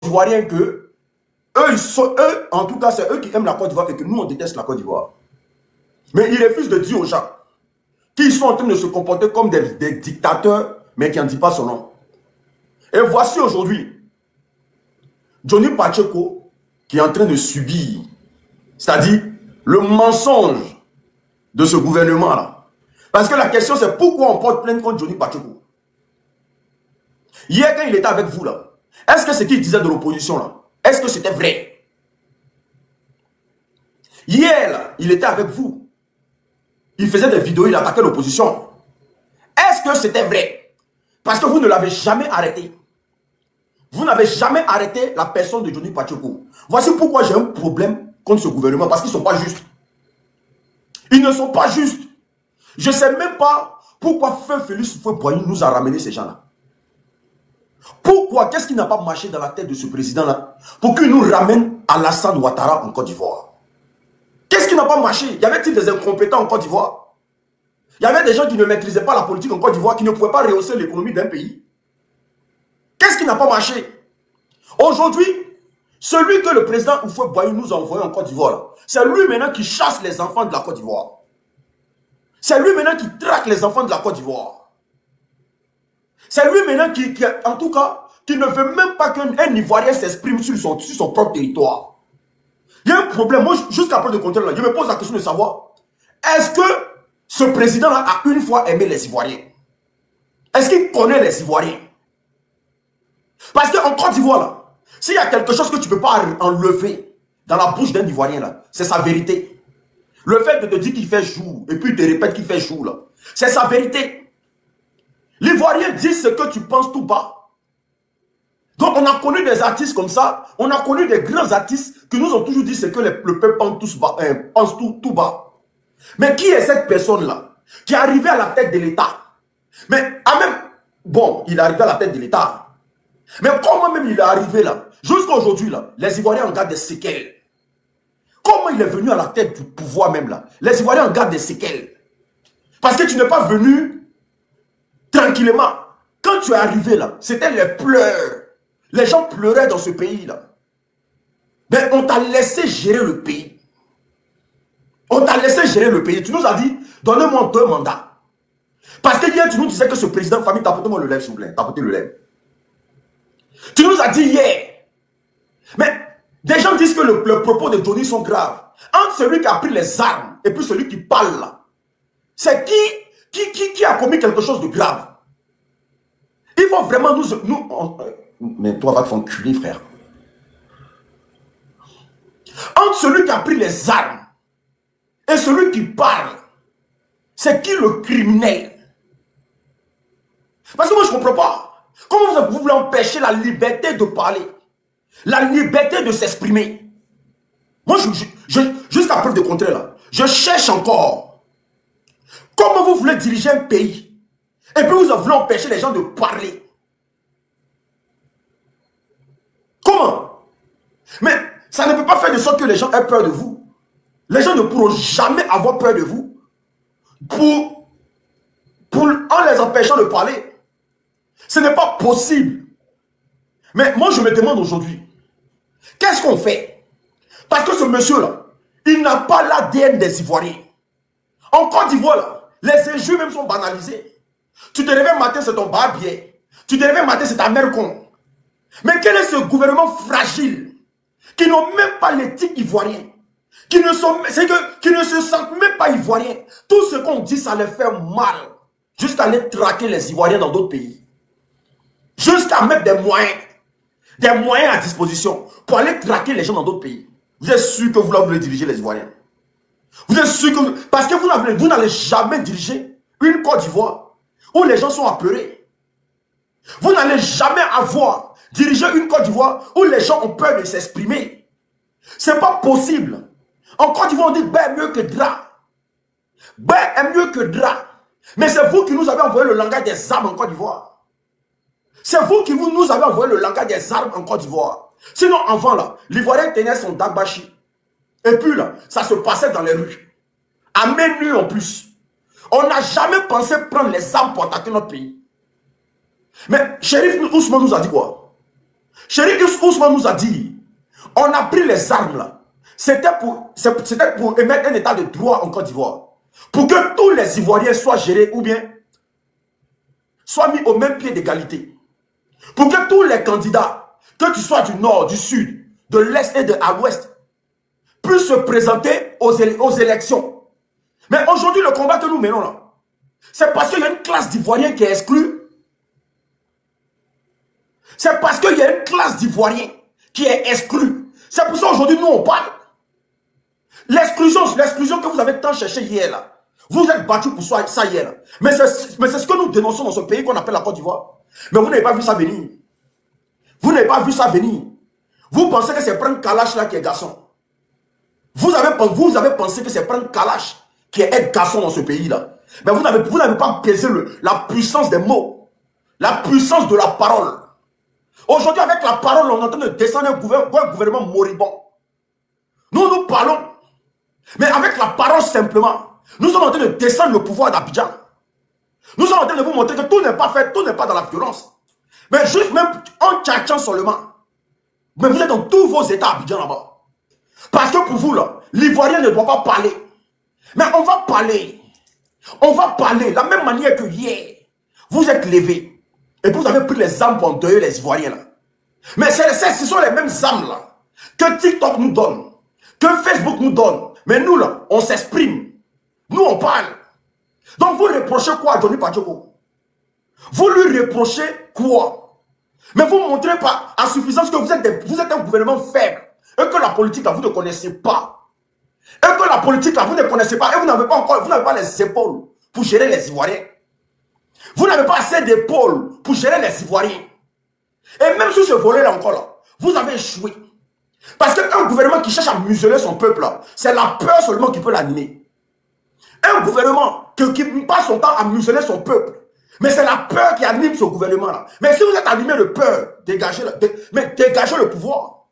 Ivoiriens que eux, en tout cas, c'est eux qui aiment la Côte d'Ivoire et que nous, on déteste la Côte d'Ivoire. Mais ils refusent de dire aux gens qu'ils sont en train de se comporter comme des dictateurs, mais qui n'en disent pas son nom. Et voici aujourd'hui Johnny Pacheco qui est en train de subir, c'est-à-dire le mensonge de ce gouvernement-là. Parce que la question, c'est pourquoi on porte plainte contre Johnny Pacheco. Hier, quand il était avec vous, là, est-ce que ce qu'il disait de l'opposition, là, est-ce que c'était vrai? Hier, là, il était avec vous. Il faisait des vidéos, il attaquait l'opposition. Est-ce que c'était vrai? Parce que vous ne l'avez jamais arrêté. Vous n'avez jamais arrêté la personne de Johnny Pacheco. Voici pourquoi j'ai un problème contre ce gouvernement. Parce qu'ils ne sont pas justes. Ils ne sont pas justes. Je ne sais même pas pourquoi Feu Félix Houphouët-Boigny nous a ramené ces gens-là. Pourquoi? Qu'est-ce qui n'a pas marché dans la tête de ce président-là pour qu'il nous ramène Alassane Ouattara en Côte d'Ivoire? Qu'est-ce qui n'a pas marché? Y avait-il des incompétents en Côte d'Ivoire? Il y avait des gens qui ne maîtrisaient pas la politique en Côte d'Ivoire, qui ne pouvaient pas rehausser l'économie d'un pays. Qu'est-ce qui n'a pas marché? Aujourd'hui, celui que le président Houphouët-Boigny nous a envoyé en Côte d'Ivoire, c'est lui maintenant qui chasse les enfants de la Côte d'Ivoire. C'est lui maintenant qui traque les enfants de la Côte d'Ivoire. C'est lui maintenant qui, en tout cas, qui ne veut même pas qu'un Ivoirien s'exprime sur son propre territoire. Il y a un problème. Moi, jusqu'à preuve de contraire, là, je me pose la question de savoir, est-ce que ce président-là a une fois aimé les Ivoiriens? Est-ce qu'il connaît les Ivoiriens? Parce qu'en Côte d'Ivoire, là, s'il y a quelque chose que tu ne peux pas enlever dans la bouche d'un Ivoirien, là, c'est sa vérité. Le fait de te dire qu'il fait jour, et puis il te répète qu'il fait jour, là, c'est sa vérité. L'Ivoirien dit ce que tu penses tout bas. Donc on a connu des artistes comme ça, on a connu des grands artistes qui nous ont toujours dit ce que le peuple pense tout bas. Mais qui est cette personne-là qui est arrivée à la tête de l'État? Mais bon, il est arrivé à la tête de l'État. Mais comment même il est arrivé là? Jusqu'à aujourd'hui, là, les Ivoiriens en gardent des séquelles. Comment il est venu à la tête du pouvoir même là? Les Ivoiriens en gardent des séquelles. Parce que tu n'es pas venu tranquillement. Quand tu es arrivé là, c'était les pleurs. Les gens pleuraient dans ce pays là. Mais on t'a laissé gérer le pays. On t'a laissé gérer le pays. Tu nous as dit, donnez-moi 2 mandats. Parce que hier, tu nous disais que ce président de famille, tapotez-moi le lèvre, s'il vous plaît. Tapotez le lèvre. Tu nous as dit hier. Mais des gens disent que le propos de Johnny sont graves. Entre celui qui a pris les armes et puis celui qui parle là, c'est qui a commis quelque chose de grave? Il faut vraiment mais toi, va te faire enculer, frère. Entre celui qui a pris les armes et celui qui parle, c'est qui le criminel? Parce que moi, je ne comprends pas. Comment vous voulez empêcher la liberté de parler? La liberté de s'exprimer? Moi, jusqu'à preuve de contraire, là, je cherche encore. Comment vous voulez diriger un pays et puis vous voulez empêcher les gens de parler? Comment? Mais ça ne peut pas faire de sorte que les gens aient peur de vous. Les gens ne pourront jamais avoir peur de vous en les empêchant de parler. Ce n'est pas possible. Mais moi, je me demande aujourd'hui, qu'est-ce qu'on fait? Parce que ce monsieur-là, il n'a pas l'ADN des Ivoiriens. En Côte d'Ivoire, les injures même sont banalisées. Tu te réveilles matin, c'est ton barbier. Tu te réveilles matin, c'est ta mère con. Mais quel est ce gouvernement fragile qui n'ont même pas l'éthique ivoirienne, qui ne se sentent même pas ivoiriens? Tout ce qu'on dit, ça les fait mal. Jusqu'à aller traquer les Ivoiriens dans d'autres pays. Jusqu'à mettre des moyens à disposition pour aller traquer les gens dans d'autres pays. Vous êtes sûr que vous voulez diriger les Ivoiriens? Vous êtes sûr que... Parce que vous n'allez jamais diriger une Côte d'Ivoire où les gens sont apeurés. Vous n'allez jamais diriger une Côte d'Ivoire où les gens ont peur de s'exprimer. Ce n'est pas possible. En Côte d'Ivoire, on dit ben mieux que drap. Ben est mieux que drap. Mais c'est vous qui nous avez envoyé le langage des armes en Côte d'Ivoire. C'est vous qui nous avez envoyé le langage des armes en Côte d'Ivoire. Sinon, avant là, l'Ivoirien tenait son dagbashi. Et puis là, ça se passait dans les rues. À main nue en plus. On n'a jamais pensé prendre les armes pour attaquer notre pays. Mais Chérif Ousmane nous a dit quoi? Chéri Ousmane nous a dit, on a pris les armes là. C'était pour émettre un état de droit en Côte d'Ivoire. Pour que tous les Ivoiriens soient gérés ou bien soient mis au même pied d'égalité. Pour que tous les candidats, que tu sois du nord, du sud, de l'est et de l'ouest, puissent se présenter aux élections. Mais aujourd'hui, le combat que nous menons là, c'est parce qu'il y a une classe d'Ivoiriens qui est exclue. C'est parce qu'il y a une classe d'Ivoiriens qui est exclue. C'est pour ça aujourd'hui, nous, on parle. L'exclusion que vous avez tant cherché hier là, vous êtes battus pour ça hier là. Mais c'est ce que nous dénonçons dans ce pays qu'on appelle la Côte d'Ivoire. Mais vous n'avez pas vu ça venir. Vous n'avez pas vu ça venir. Vous pensez que c'est prendre Kalash là qui est garçon. Vous avez pensé que c'est prendre Kalash qui est garçon dans ce pays là. Mais vous n'avez pas pesé la puissance des mots. La puissance de la parole. Aujourd'hui, avec la parole, on est en train de descendre un gouvernement moribond. Nous parlons. Mais avec la parole simplement, nous sommes en train de descendre le pouvoir d'Abidjan. Nous sommes en train de vous montrer que tout n'est pas fait, tout n'est pas dans la violence. Mais juste même en tchatchant seulement. Mais vous êtes dans tous vos états Abidjan là-bas. Parce que pour vous là, l'Ivoirien ne doit pas parler. Mais on va parler. On va parler. La même manière que hier, vous êtes levés. Et vous avez pris les armes pour endeuiller les Ivoiriens là. Mais ce sont les mêmes armes là que TikTok nous donne, que Facebook nous donne. Mais nous là, on s'exprime. Nous on parle. Donc vous reprochez quoi à Johnny Pachoko? Vous lui reprochez quoi? Mais vous montrez pas à suffisance que vous êtes un gouvernement faible. Et que la politique là, vous ne connaissez pas. Et que la politique là, vous ne connaissez pas. Et vous n'avez pas les épaules pour gérer les Ivoiriens. Vous n'avez pas assez d'épaules pour gérer les Ivoiriens. Et même sur ce volet-là encore, là, vous avez échoué. Parce qu'un gouvernement qui cherche à museler son peuple, c'est la peur seulement qui peut l'animer. Un gouvernement qui passe son temps à museler son peuple, mais c'est la peur qui anime ce gouvernement-là. Mais si vous êtes animé de peur, dégagez le pouvoir.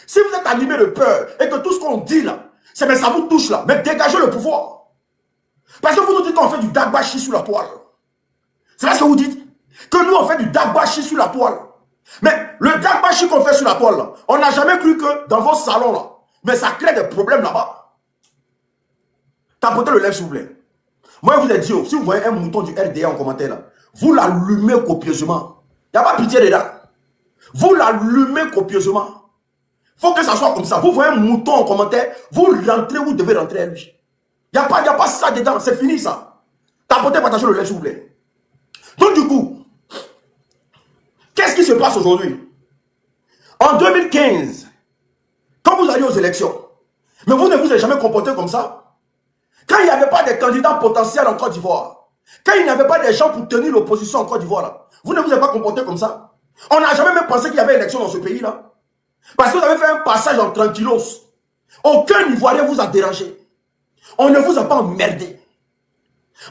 Si vous êtes animé de peur et que tout ce qu'on dit là, mais ça vous touche là, mais dégagez le pouvoir. Parce que vous nous dites qu'on fait du dagbashi sur la toile. C'est là ce que vous dites. Que nous on fait du dagbashi sur la toile. Mais le dagbashi qu'on fait sur la toile là, on n'a jamais cru que dans vos salons là, mais ça crée des problèmes là-bas. Tapotez le lèvre s'il vous plaît. Moi je vous ai dit, si vous voyez un mouton du RDA en commentaire là, vous l'allumez copieusement. Il n'y a pas pitié dedans. Vous l'allumez copieusement. Il faut que ça soit comme ça. Vous voyez un mouton en commentaire, vous rentrez où vous devez rentrer à lui. Il n'y a pas ça dedans, c'est fini ça. Tapotez, partagez le lèvre s'il vous plaît. Donc du coup, qu'est-ce qui se passe aujourd'hui? En 2015, quand vous allez aux élections, mais vous ne vous êtes jamais comporté comme ça. Quand il n'y avait pas de candidats potentiels en Côte d'Ivoire, quand il n'y avait pas de gens pour tenir l'opposition en Côte d'Ivoire, vous ne vous êtes pas comporté comme ça. On n'a jamais même pensé qu'il y avait élection dans ce pays-là. Parce que vous avez fait un passage en tranquillos. Aucun Ivoirien vous a dérangé. On ne vous a pas emmerdé.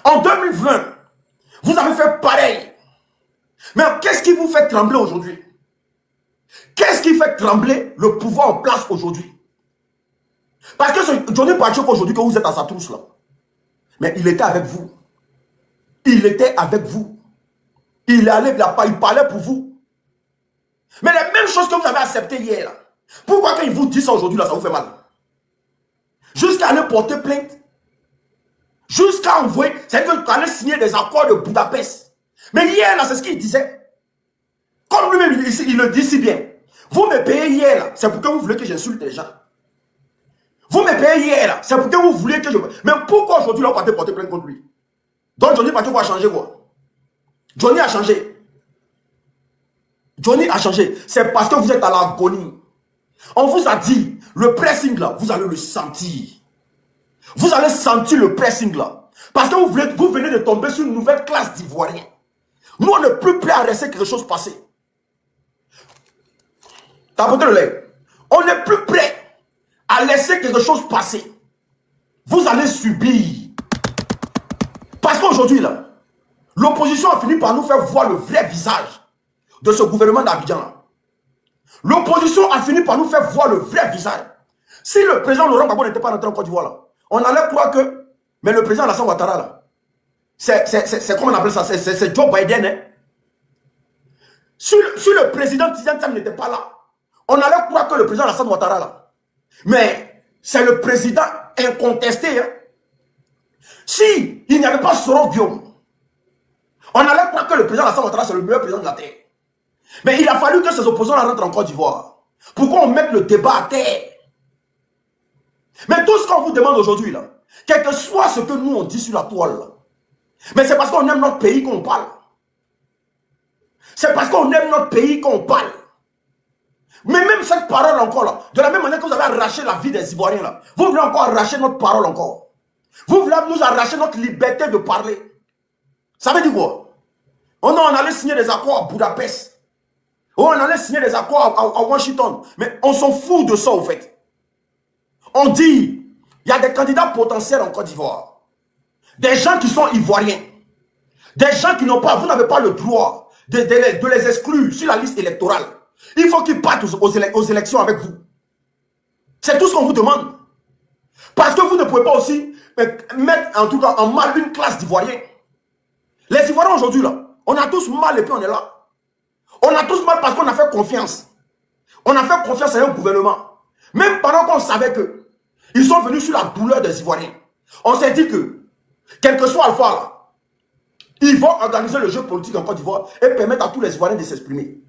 En 2020, vous avez fait pareil. Mais qu'est-ce qui vous fait trembler aujourd'hui? Qu'est-ce qui fait trembler le pouvoir en place aujourd'hui? Parce que c'est Johnny Pachoko aujourd'hui que vous êtes à sa trousse là. Mais il était avec vous. Il était avec vous. Il allait là-bas, il parlait pour vous. Mais les mêmes choses que vous avez acceptées hier là. Pourquoi quand il vous dit ça aujourd'hui là, ça vous fait mal? Jusqu'à aller porter plainte. Jusqu'à envoyer, c'est-à-dire qu'il allait signer des accords de Budapest. Mais hier là, c'est ce qu'il disait. Comme lui-même, il le dit si bien. Vous me payez hier là, c'est pour que vous voulez que j'insulte les gens. Vous me payez hier là, c'est pour que vous voulez que je... Mais pourquoi aujourd'hui là, on va porter plainte contre lui? Donc Johnny Pachoko a changé quoi? Johnny a changé. Johnny a changé. C'est parce que vous êtes à l'agonie. On vous a dit, le pressing là, vous allez le sentir. Vous allez sentir le pressing là. Parce que vous venez de tomber sur une nouvelle classe d'Ivoiriens. Nous, on n'est plus prêts à laisser quelque chose passer. Tapotez le lait. On n'est plus prêt à laisser quelque chose passer. Vous allez subir. Parce qu'aujourd'hui, là, l'opposition a fini par nous faire voir le vrai visage de ce gouvernement d'Abidjan. L'opposition a fini par nous faire voir le vrai visage. Si le président Laurent Gbagbo n'était pas rentré en Côte d'Ivoire, là, on allait croire que... Mais le président Alassane Ouattara, là, c'est comment on appelle ça? C'est Joe Biden. Hein? Si le président Tidiane Thiam n'était pas là, on allait croire que le président Alassane Ouattara là. Mais c'est le président incontesté. Hein. Si il n'y avait pas Soro Guillaume, on allait croire que le président Alassane Ouattara c'est le meilleur président de la terre. Mais il a fallu que ses opposants rentrent en Côte d'Ivoire. Pourquoi on mette le débat à terre? Mais tout ce qu'on vous demande aujourd'hui, là, quel que soit ce que nous on dit sur la toile, là, mais c'est parce qu'on aime notre pays qu'on parle. C'est parce qu'on aime notre pays qu'on parle. Mais même cette parole encore, là, de la même manière que vous avez arraché la vie des Ivoiriens, là, vous voulez encore arracher notre parole encore. Vous voulez nous arracher notre liberté de parler. Ça veut dire quoi? On allait signer des accords à Budapest. On allait signer des accords à Washington. Mais on s'en fout de ça, au fait. On dit, il y a des candidats potentiels en Côte d'Ivoire. Des gens qui sont ivoiriens. Des gens qui n'ont pas, vous n'avez pas le droit de les exclure sur la liste électorale. Il faut qu'ils partent aux élections avec vous. C'est tout ce qu'on vous demande. Parce que vous ne pouvez pas aussi mettre en tout cas en mal une classe d'Ivoiriens. Les Ivoiriens aujourd'hui, là, on a tous mal et puis on est là. On a tous mal parce qu'on a fait confiance. On a fait confiance à un gouvernement. Même pendant qu'on savait que ils sont venus sur la douleur des Ivoiriens. On s'est dit que, quel que soit Alpha, là, ils vont organiser le jeu politique en Côte d'Ivoire et permettre à tous les Ivoiriens de s'exprimer.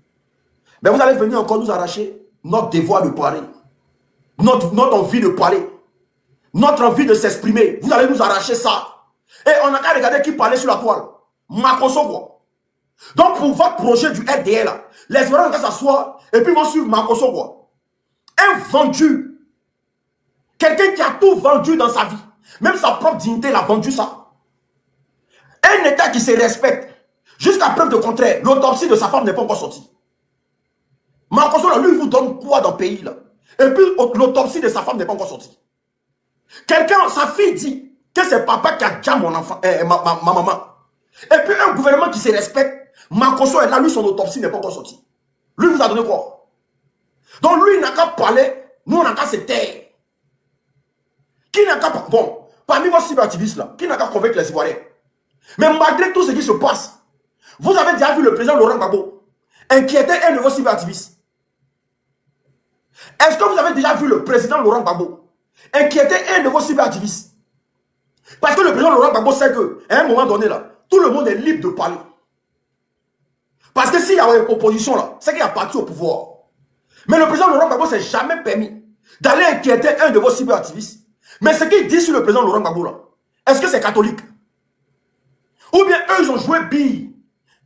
Mais vous allez venir encore nous arracher notre devoir de parler. Notre envie de parler. Notre envie de s'exprimer. Vous allez nous arracher ça. Et on n'a qu'à regarder qui parlait sur la toile. Makoso, quoi. Donc pour votre projet du RDL, là, les Ivoiriens vont s'asseoir et puis vont suivre Makoso, quoi. Un vendu. Quelqu'un qui a tout vendu dans sa vie. Même sa propre dignité, il a vendu ça. Un État qui se respecte. Jusqu'à preuve de contraire, l'autopsie de sa femme n'est pas encore sortie. Makoso, là, lui, il vous donne quoi dans le pays, là? Et puis, l'autopsie de sa femme n'est pas encore sortie. Quelqu'un, sa fille dit que c'est papa qui a déjà mon enfant, ma maman. Et puis, un gouvernement qui se respecte, Makoso est là, lui, son autopsie n'est pas encore sortie. Lui, vous a donné quoi? Donc, lui, il n'a qu'à parler, nous, on n'a qu'à se taire. Qui n'a qu'à... Bon, parmi vos cyberactivistes, là, qui n'a qu'à convaincre les Ivoiriens? Mais malgré tout ce qui se passe, vous avez déjà vu le président Laurent Gbagbo inquiéter un de vos cyberactivistes. Est-ce que vous avez déjà vu le président Laurent Gbagbo inquiéter un de vos cyberactivistes? Parce que le président Laurent Gbagbo sait qu'à un moment donné, là, tout le monde est libre de parler. Parce que s'il y a une opposition, là, c'est qu'il y a parti au pouvoir. Mais le président Laurent Gbagbo ne s'est jamais permis d'aller inquiéter un de vos cyberactivistes. Mais ce qu'il dit sur le président Laurent Gbagbo, là, est-ce que c'est catholique? Ou bien eux, ils ont joué bille?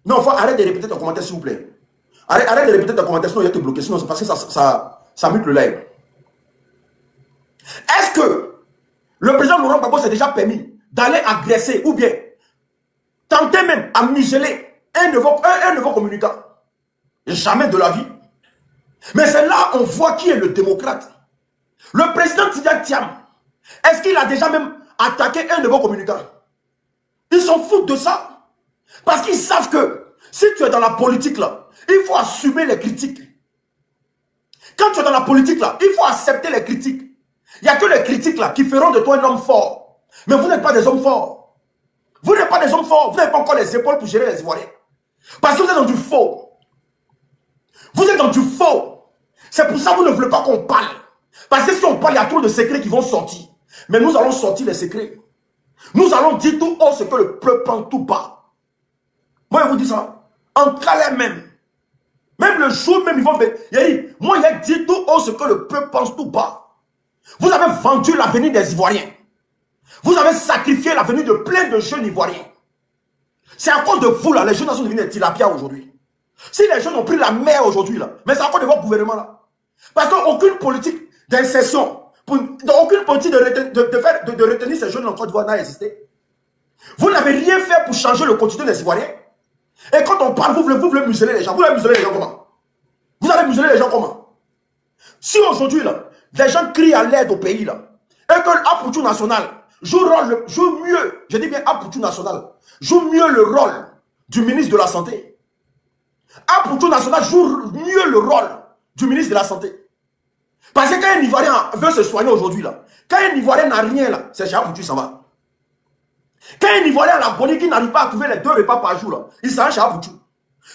Non, il faut arrêter de répéter ton commentaire, s'il vous plaît. Arrête de répéter ton commentaire, sinon il va te bloquer. Sinon, c'est parce que ça mute le live. Est-ce que le président Laurent Gbagbo s'est déjà permis d'aller agresser ou bien tenter même à museler un de vos communicants? Jamais de la vie. Mais c'est là on voit qui est le démocrate. Le président Tidiane Thiam, est-ce qu'il a déjà même attaqué un de vos communicants? Ils s'en foutent de ça. Parce qu'ils savent que si tu es dans la politique là, il faut assumer les critiques. Quand tu es dans la politique là, il faut accepter les critiques. Il n'y a que les critiques là qui feront de toi un homme fort. Mais vous n'êtes pas des hommes forts. Vous n'êtes pas des hommes forts. Vous n'avez pas encore les épaules pour gérer les Ivoiriens. Parce que vous êtes dans du faux. Vous êtes dans du faux. C'est pour ça que vous ne voulez pas qu'on parle. Parce que si on parle, il y a trop de secrets qui vont sortir. Mais nous allons sortir les secrets. Nous allons dire tout haut ce que le peuple prend tout bas. Moi, je vous dis ça. En calais même. Même le jour même, ils vont faire. Moi, il a dit tout haut ce que le peuple pense tout bas. Vous avez vendu l'avenir des Ivoiriens. Vous avez sacrifié l'avenir de plein de jeunes Ivoiriens. C'est à cause de vous, là, les jeunes sont devenus des tilapia aujourd'hui. Si les jeunes ont pris la mer aujourd'hui, là, mais c'est à cause de votre gouvernement, là. Parce qu'aucune politique d'insertion, aucune politique de retenir ces jeunes en Côte d'Ivoire n'a existé. Vous n'avez rien fait pour changer le quotidien des Ivoiriens. Et quand on parle, vous voulez museler les gens. Vous allez museler les gens comment? Vous allez museler les gens comment? Si aujourd'hui, là, les gens crient à l'aide au pays, là, et que l'Apoutou national joue mieux, je dis bien Apoutou national, joue mieux le rôle du ministre de la Santé. Apoutou national joue mieux le rôle du ministre de la Santé. Parce que quand un Ivoirien veut se soigner aujourd'hui, là, quand un Ivoirien n'a rien, là, c'est chez Apoutou, ça va. Quand un Ivoirien a l'agonie qui n'arrive pas à trouver les 2 repas par jour, là, il s'en va chez Apoutou.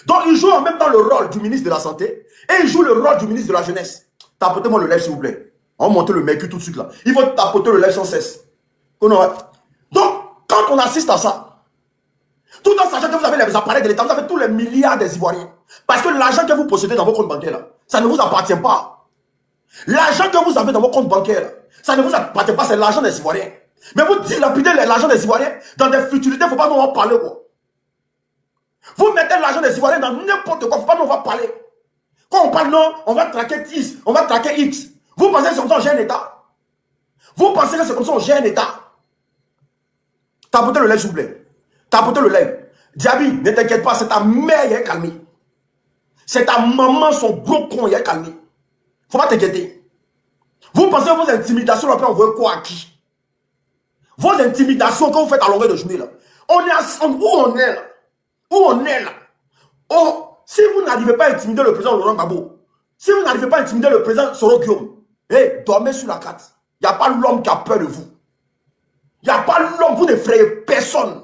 Donc, il joue en même temps le rôle du ministre de la Santé et il joue le rôle du ministre de la Jeunesse. Tapotez-moi le lèvre, s'il vous plaît. On va monter le mercure tout de suite là. Il faut tapoter le lèvre sans cesse. Donc, quand on assiste à ça, tout en sachant que vous avez les appareils de l'État, vous avez tous les milliards des Ivoiriens. Parce que l'argent que vous possédez dans vos comptes bancaires, là, ça ne vous appartient pas. L'argent que vous avez dans vos comptes bancaires, là, ça ne vous appartient pas, c'est l'argent des Ivoiriens. Mais vous dilapidez l'argent des Ivoiriens dans des futilités, il ne faut pas nous en parler, quoi. Vous mettez l'argent des Ivoiriens dans n'importe quoi, il ne faut pas nous en parler. Quand on parle non, on va traquer X, on va traquer X. Vous pensez que c'est comme ça qu'on gère un État? Vous pensez que c'est comme ça qu'on gère un État? Tapotez le lait, s'il vous plaît. Tapotez le lait. Diaby, ne t'inquiète pas, c'est ta mère qui est calmée. C'est ta maman, son gros con, qui est calmé. Faut pas t'inquiéter. Vous pensez que vos intimidations, après, on veut quoi à qui? Vos intimidations que vous faites à longueur de journée, là. On est à, où on est là? Où on est là? Oh, si vous n'arrivez pas à intimider le président Laurent Gbagbo, si vous n'arrivez pas à intimider le président Soro Guillaume, dormez sur la carte. Il n'y a pas l'homme qui a peur de vous. Il n'y a pas l'homme, vous n'effrayez personne.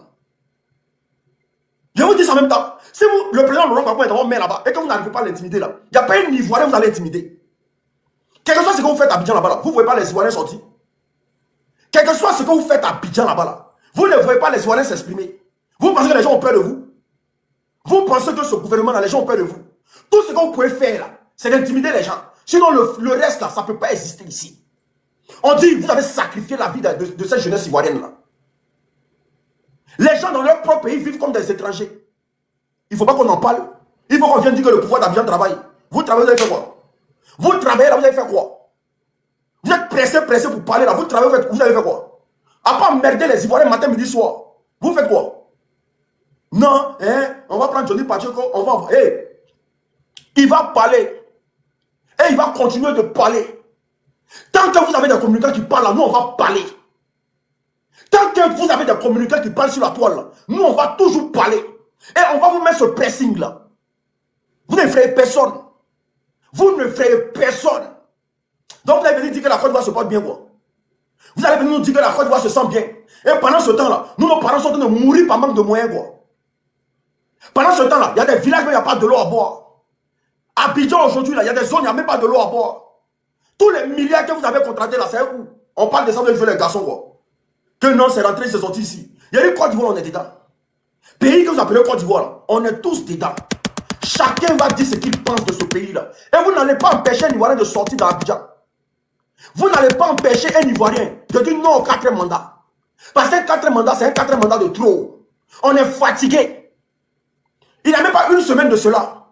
Je vous dis ça en même temps. Si vous, le président Laurent Gbagbo est dans votre main là-bas et que vous n'arrivez pas à l'intimider là, il n'y a pas un Ivoirien que vous allez intimider. Quel que soit ce que vous faites à Abidjan là-bas, là, vous ne voyez pas les Ivoiriens sortir. Quel que soit ce que vous faites à Abidjan là-bas, là, vous ne voyez pas les Ivoiriens s'exprimer. Vous pensez que les gens ont peur de vous? Vous pensez que ce gouvernement là, les gens ont peur de vous? Tout ce que vous pouvez faire là, c'est d'intimider les gens. Sinon, le reste là, ça ne peut pas exister ici. On dit, vous avez sacrifié la vie de cette jeunesse ivoirienne là. Les gens dans leur propre pays vivent comme des étrangers. Il ne faut pas qu'on en parle. Il faut qu'on vienne dire que le pouvoir d'Abidjan travaille. Vous travaillez, vous avez fait quoi? Vous travaillez là, vous avez fait quoi? Vous êtes pressé pour parler là. Vous travaillez, vous avez fait quoi? À part emmerder les Ivoiriens matin, midi, soir. Vous faites quoi? Non, hein, on va prendre Johnny Pacheco, on va... il va parler. Et il va continuer de parler. Tant que vous avez des communicants qui parlent là, nous on va parler. Tant que vous avez des communicants qui parlent sur la toile là, nous on va toujours parler. Et on va vous mettre ce pressing là. Vous n'effrayez personne. Vous n'effrayez personne. Donc vous allez venir dire que la Côte d'Ivoire se porte bien quoi. Vous allez venir nous dire que la Côte d'Ivoire se sent bien. Et pendant ce temps là, nous nos parents sont en train de mourir par manque de moyens quoi. Pendant ce temps là, il y a des villages où il n'y a pas de l'eau à boire. À Abidjan aujourd'hui, il y a des zones où il n'y a même pas de l'eau à boire. Tous les milliards que vous avez contractés là, c'est où? On parle des centres de jouer les garçons quoi. Que non, c'est rentré, c'est sorti ici. Il y a une Côte d'Ivoire, on est dedans. Pays que vous appelez Côte d'Ivoire, là, on est tous dedans. Chacun va dire ce qu'il pense de ce pays-là. Et vous n'allez pas empêcher un Ivoirien de sortir dans Abidjan. Vous n'allez pas empêcher un Ivoirien de dire non au 4e mandat. Parce qu'un 4e mandat, c'est un 4e mandat de trop. On est fatigué. Il n'y a même pas une semaine de cela.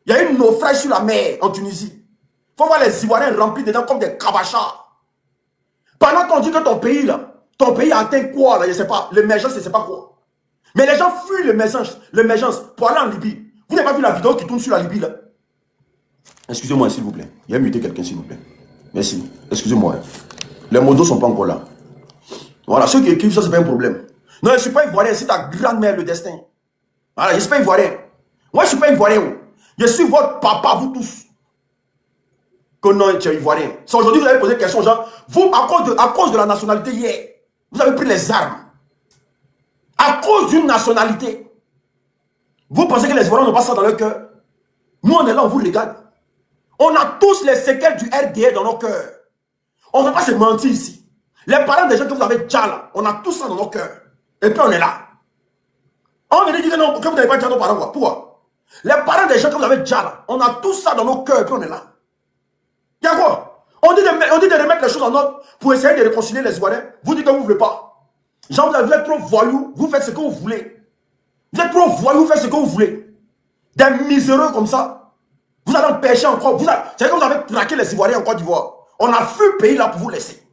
Il y a une naufrage sur la mer en Tunisie. Il faut voir les Ivoiriens remplis dedans comme des cabachards. Pendant qu'on dit que ton pays, là, ton pays a atteint quoi, là, je ne sais pas, l'émergence, je ne sais pas quoi. Mais les gens fuient l'émergence pour aller en Libye. Vous n'avez pas vu la vidéo qui tourne sur la Libye, là? Excusez-moi, s'il vous plaît. Il y a muté quelqu'un, s'il vous plaît. Merci. Excusez-moi. Les modos ne sont pas encore là. Voilà, ceux qui écrivent ça, c'est pas un problème. Non, je ne suis pas ivoirien, c'est ta grand-mère, le destin. Voilà, je ne suis pas ivoirien. Moi, je ne suis pas ivoirien. Je suis votre papa, vous tous. Que non, tu es ivoirien. Si aujourd'hui vous avez posé une question, genre, vous, à cause de la nationalité hier, vous avez pris les armes. À cause d'une nationalité. Vous pensez que les Ivoiriens n'ont pas ça dans leur cœur? Nous, on est là, on vous regarde. On a tous les séquelles du RDA dans nos cœurs. On ne va pas se mentir ici. Les parents des gens que vous avez déjà là, on a tout ça dans nos cœurs. Et puis on est là. On vient dire que non, que vous n'avez pas déjà nos parents. Quoi. Pourquoi? Les parents des gens que vous avez déjà là, on a tout ça dans nos cœurs et puis on est là. Il y a quoi? On dit de remettre les choses en ordre pour essayer de réconcilier les Ivoiriens. Vous dites que vous ne voulez pas. Genre, vous êtes trop voyous, vous faites ce que vous voulez. Vous êtes trop voyous, vous faites ce que vous voulez. Des miséreux comme ça. Vous allez empêcher encore. C'est que vous avez traqué les Ivoiriens en Côte d'Ivoire. On a fui le pays là pour vous laisser.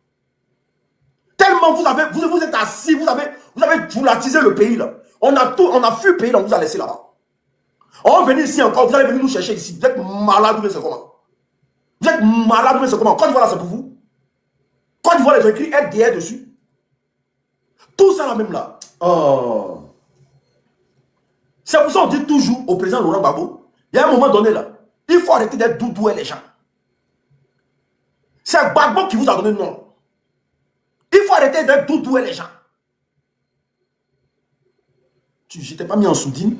Tellement vous êtes assis, vous avez voulatisé le pays là. On a fui le pays là, on vous a laissé là-bas. On va venir ici encore, vous allez venir nous chercher ici. Vous êtes malade, mais c'est comment? Vous êtes malade, mais c'est comment? Côte d'Ivoire là, c'est pour vous. Côte d'Ivoire, ils ont écrit RDR dessus. Tout ça là même là. Oh. C'est pour ça qu'on dit toujours au président Laurent Gbagbo, il y a un moment donné là, il faut arrêter d'être doudoué les gens. C'est Gbagbo qui vous a donné le nom. Il faut arrêter d'être doudoué les gens. Je t'ai pas mis en soudine.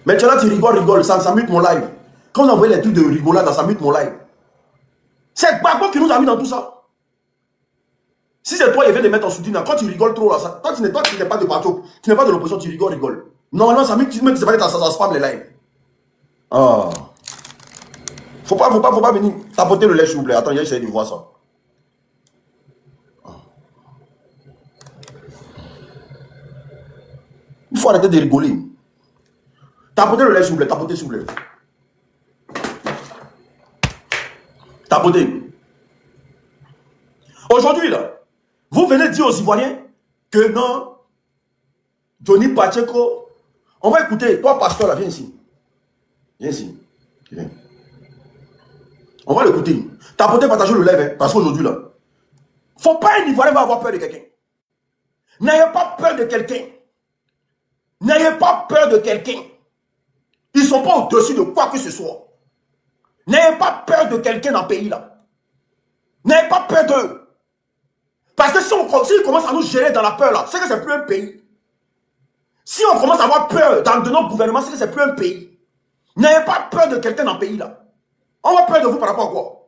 Mais tu es là, tu rigoles, ça mute mon live. Quand vous envoyez les trucs de rigolade, ça mute mon live. C'est Gbagbo qui nous a mis dans tout ça. Si c'est toi, il vient de mettre en soutien, quand tu rigoles trop, là, toi, tu n'es pas de parti, tu n'es pas de l'opposition, tu rigoles. Normalement, ça mute, tu sais pas que ça spam les lives. Ah. Faut pas venir tapoter le lait, s'il vous plaît. Attends, j'ai essayé de voir ça. Il faut arrêter de rigoler. Tapoter le lait, s'il vous plaît. Tapoter, s'il vous plaît. Tapoter. Aujourd'hui, là, vous venez dire aux Ivoiriens que non, Johnny Pacheco, on va écouter. Toi, pasteur, là, viens ici. Viens ici. Viens. On va l'écouter. Tapoter, partager le live, hein, parce qu'aujourd'hui, là, faut pas un Ivoirien va avoir peur de quelqu'un. N'ayez pas peur de quelqu'un. N'ayez pas peur de quelqu'un. Ils ne sont pas au-dessus de quoi que ce soit. N'ayez pas peur de quelqu'un dans le pays là. N'ayez pas peur d'eux. Parce que s'ils commencent à nous gérer dans la peur là, c'est que c'est plus un pays. Si on commence à avoir peur de notre gouvernement, c'est que c'est plus un pays. N'ayez pas peur de quelqu'un dans le pays là. On va peur de vous par rapport à quoi?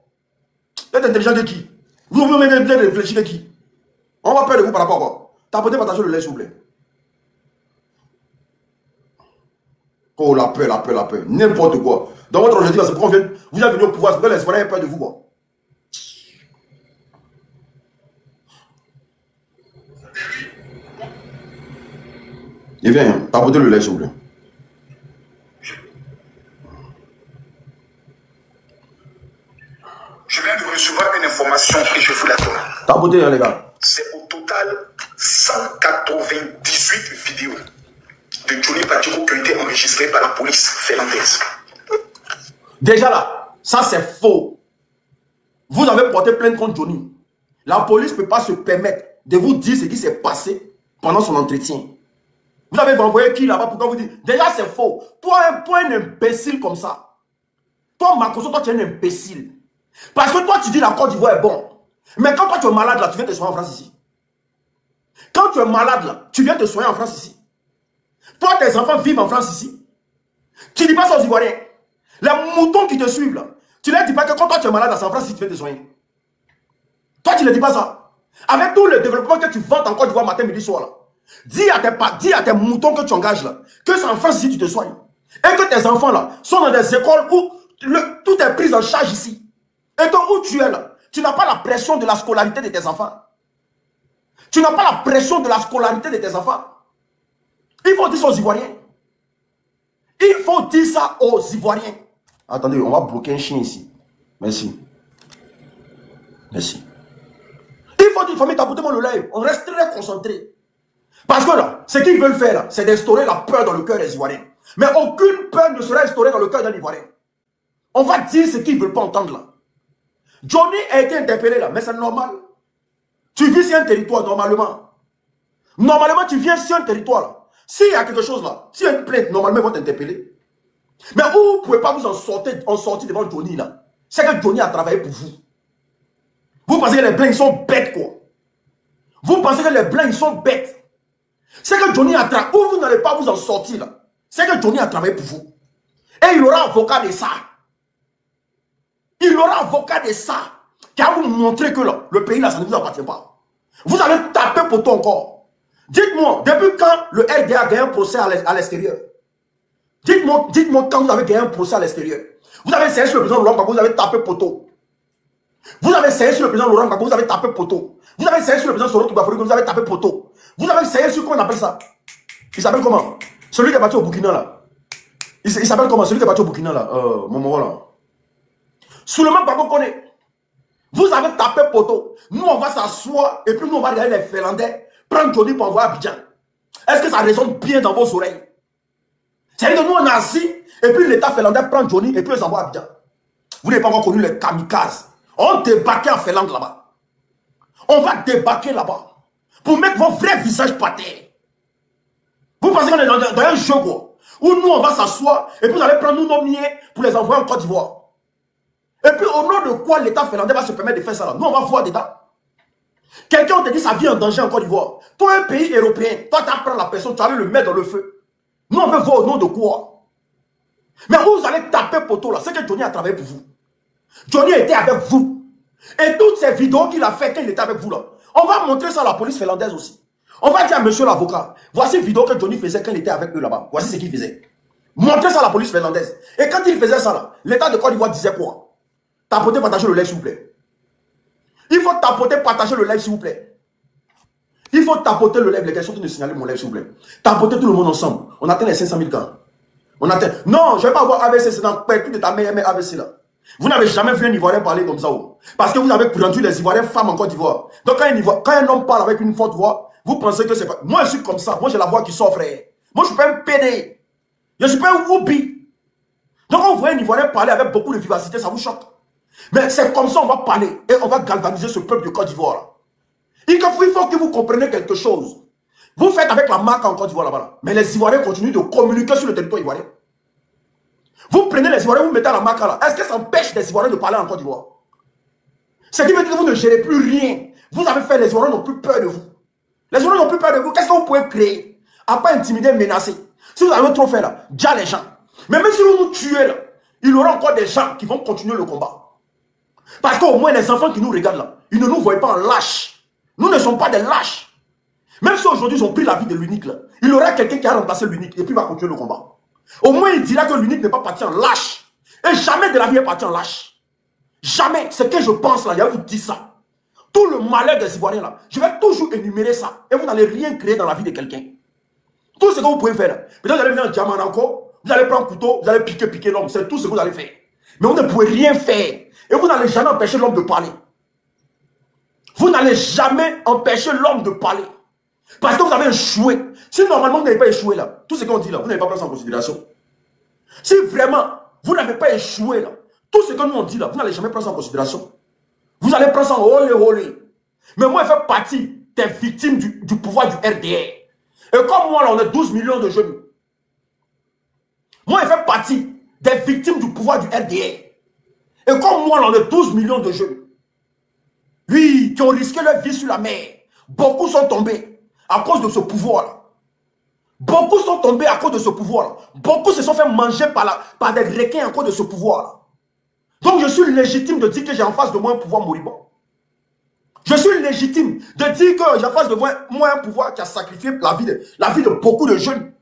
Vous êtes intelligent de qui? Vous êtes réfléchi de qui? On va peur de vous par rapport à quoi? Tapotez, partagez le lait s'il vous plaît. Oh, la peur. N'importe quoi. Dans votre objectif, c'est pourquoi vous êtes venu au pouvoir, c'est pourquoi les Espagnols ont peur de vous, quoi. Et viens, tapotez le lait, s'il vous plaît. Je viens de recevoir une information et je vous la donne. Tapotez, hein, les gars. C'est au total 198 vidéos de Johnny Pacheco qui ont été enregistrées par la police finlandaise. Déjà là, ça c'est faux. Vous avez porté plainte contre Johnny. La police ne peut pas se permettre de vous dire ce qui s'est passé pendant son entretien. Vous avez envoyé qui là-bas pour vous dire? Déjà c'est faux. Toi, un imbécile comme ça. Toi, Makoso, toi tu es un imbécile. Parce que toi tu dis la Côte d'Ivoire est bon. Mais quand toi tu es malade là, tu viens te soigner en France ici. Quand tu es malade là, tu viens te soigner en France ici. Toi, tes enfants vivent en France ici. Tu ne dis pas ça aux Ivoiriens. Les moutons qui te suivent là, tu ne leur dis pas que quand toi tu es malade c'est en France ici, tu viens te soigner. Toi, tu ne dis pas ça. Avec tout le développement que tu vantes en Côte d'Ivoire matin, midi, soir là. Dis à tes moutons que tu engages là, que c'est en France ici tu te soignes. Et que tes enfants là sont dans des écoles où tout est pris en charge ici. Et que où tu es là, tu n'as pas la pression de la scolarité de tes enfants. Tu n'as pas la pression de la scolarité de tes enfants. Il faut dire ça aux Ivoiriens. Il faut dire ça aux Ivoiriens. Attendez, on va bloquer un chien ici. Merci. Merci. Il faut dire, il faut mettre à bout de le live. On reste très concentré. Parce que là, ce qu'ils veulent faire là, c'est d'instaurer la peur dans le cœur des Ivoiriens. Mais aucune peur ne sera instaurée dans le cœur d'un Ivoirien. On va dire ce qu'ils ne veulent pas entendre là. Johnny a été interpellé là, mais c'est normal. Tu vis sur un territoire normalement. Normalement, tu viens sur un territoire là. S'il y a quelque chose là, s'il y a une plainte, normalement, ils vont t'interpeller. Mais où vous ne pouvez pas vous en sortir devant Johnny là, c'est que Johnny a travaillé pour vous. Vous pensez que les blancs, ils sont bêtes quoi. Vous pensez que les blancs, ils sont bêtes. C'est que Johnny a travaillé. Où vous n'allez pas vous en sortir là, c'est que Johnny a travaillé pour vous. Et il aura avocat de ça. Il aura avocat de ça. Qui va vous montrer que là, le pays là, ça ne vous appartient pas. Vous allez taper pour tout encore. Dites-moi, depuis quand le RDA a gagné un procès à l'extérieur? Dites-moi quand vous avez gagné un procès à l'extérieur. Vous avez essayé sur le président Laurent Gbagbo, vous avez tapé poteau. Vous avez essayé sur le président Laurent Gbagbo, vous avez tapé poteau. Vous avez essayé sur le président Soro Toubafoury, vous avez tapé poteau. Vous avez essayé sur, comment on appelle ça? Il s'appelle comment? Celui qui est parti au Burkina là. Il s'appelle comment? Celui qui est parti au Burkina là. Mon là. Souleymane Gbagbo connaît. Vous avez tapé poteau. Nous on va s'asseoir et puis nous on va regarder les Finlandais prendre Johnny pour envoyer à Abidjan. Est-ce que ça résonne bien dans vos oreilles? C'est-à-dire que nous on est assis et puis l'État finlandais prend Johnny et puis ils envoient à Abidjan. Vous n'avez pas encore connu les kamikazes. On débarque en Finlande là-bas. On va débarquer là-bas pour mettre vos vrais visages par terre. Vous pensez qu'on est dans un jeu quoi, où nous on va s'asseoir et puis vous allez prendre nos miens pour les envoyer en Côte d'Ivoire. Et puis au nom de quoi l'État finlandais va se permettre de faire ça là? Nous on va voir dedans. Quelqu'un te dit sa vie en danger en Côte d'Ivoire. Toi un pays européen, toi tu apprends la personne, tu vas le mettre dans le feu. Nous on veut voir au nom de quoi? Mais vous allez taper poteau là, c'est que Johnny a travaillé pour vous. Johnny était avec vous. Et toutes ces vidéos qu'il a fait quand il était avec vous là, on va montrer ça à la police finlandaise aussi. On va dire à monsieur l'avocat, voici une vidéo que Johnny faisait quand il était avec eux là-bas. Voici ce qu'il faisait. Montrez ça à la police finlandaise. Et quand il faisait ça là, l'État de Côte d'Ivoire disait quoi? Tapoter, partager le live s'il vous plaît. Il faut tapoter, partager le live s'il vous plaît. Il faut tapoter le live, les gars, surtout de signaler mon live s'il vous plaît. Tapoter tout le monde ensemble. On atteint les 500 000 cas. On atteint. Non, je ne vais pas avoir AVC, c'est dans le de ta meilleure AVC là. Vous n'avez jamais vu un Ivoirien parler comme ça. Parce que vous avez rendu les Ivoiriens femmes en Côte d'Ivoire. Donc quand un homme parle avec une forte voix, vous pensez que c'est pas... Moi je suis comme ça, moi j'ai la voix qui sort frère. Moi je suis pas un PD. Je ne suis pas un whoopi. Donc quand vous voyez un Ivoirien parler avec beaucoup de vivacité, ça vous choque. Mais c'est comme ça on va parler et on va galvaniser ce peuple de Côte d'Ivoire. Il faut que vous compreniez quelque chose. Vous faites avec la marque en Côte d'Ivoire là-bas. Mais les Ivoiriens continuent de communiquer sur le territoire ivoirien. Vous prenez les Ivoiriens, vous mettez à la marque là. Est-ce que ça empêche les Ivoiriens de parler en Côte d'Ivoire? Ce qui veut dire que vous ne gérez plus rien. Vous avez fait, les Ivoiriens n'ont plus peur de vous. Les Ivoiriens n'ont plus peur de vous. Qu'est-ce que vous pouvez créer? À pas intimider, menacer. Si vous avez trop fait là, déjà les gens. Mais même si vous nous tuez là, il y aura encore des gens qui vont continuer le combat. Parce qu'au moins les enfants qui nous regardent là, ils ne nous voient pas en lâches. Nous ne sommes pas des lâches. Même si aujourd'hui ils ont pris la vie de l'unique là, il y aura quelqu'un qui a remplacé l'unique et puis va continuer le combat. Au moins il dira que l'unique n'est pas parti en lâche. Et jamais de la vie est parti en lâche. Jamais. C'est que je pense là, je vais vous dire ça. Tout le malheur des Ivoiriens là, je vais toujours énumérer ça. Et vous n'allez rien créer dans la vie de quelqu'un. Tout ce que vous pouvez faire là. Peut-être vous allez venir en diamant encore, vous allez prendre un couteau, vous allez piquer l'homme. C'est tout ce que vous allez faire. Mais vous ne pouvez rien faire. Et vous n'allez jamais empêcher l'homme de parler. Vous n'allez jamais empêcher l'homme de parler. Parce que vous avez échoué. Si normalement vous n'avez pas échoué là, tout ce qu'on dit là, vous n'avez pas pris ça en considération. Si vraiment vous n'avez pas échoué là, tout ce que nous on dit là, vous n'allez jamais prendre ça en considération. Vous allez prendre ça en olé. Mais moi, je fais partie des victimes du pouvoir du RDR. Et comme moi là, on est 12 millions de jeunes. Moi, je fais partie des victimes du pouvoir du RDR. Et comme moi là, on est 12 millions de jeunes. Oui, qui ont risqué leur vie sur la mer. Beaucoup sont tombés à cause de ce pouvoir-là. Beaucoup sont tombés à cause de ce pouvoir-là. Beaucoup se sont fait manger par des requins à cause de ce pouvoir-là. Donc je suis légitime de dire que j'ai en face de moi un pouvoir moribond. Je suis légitime de dire que j'ai en face de moi un pouvoir qui a sacrifié la vie de beaucoup de jeunes.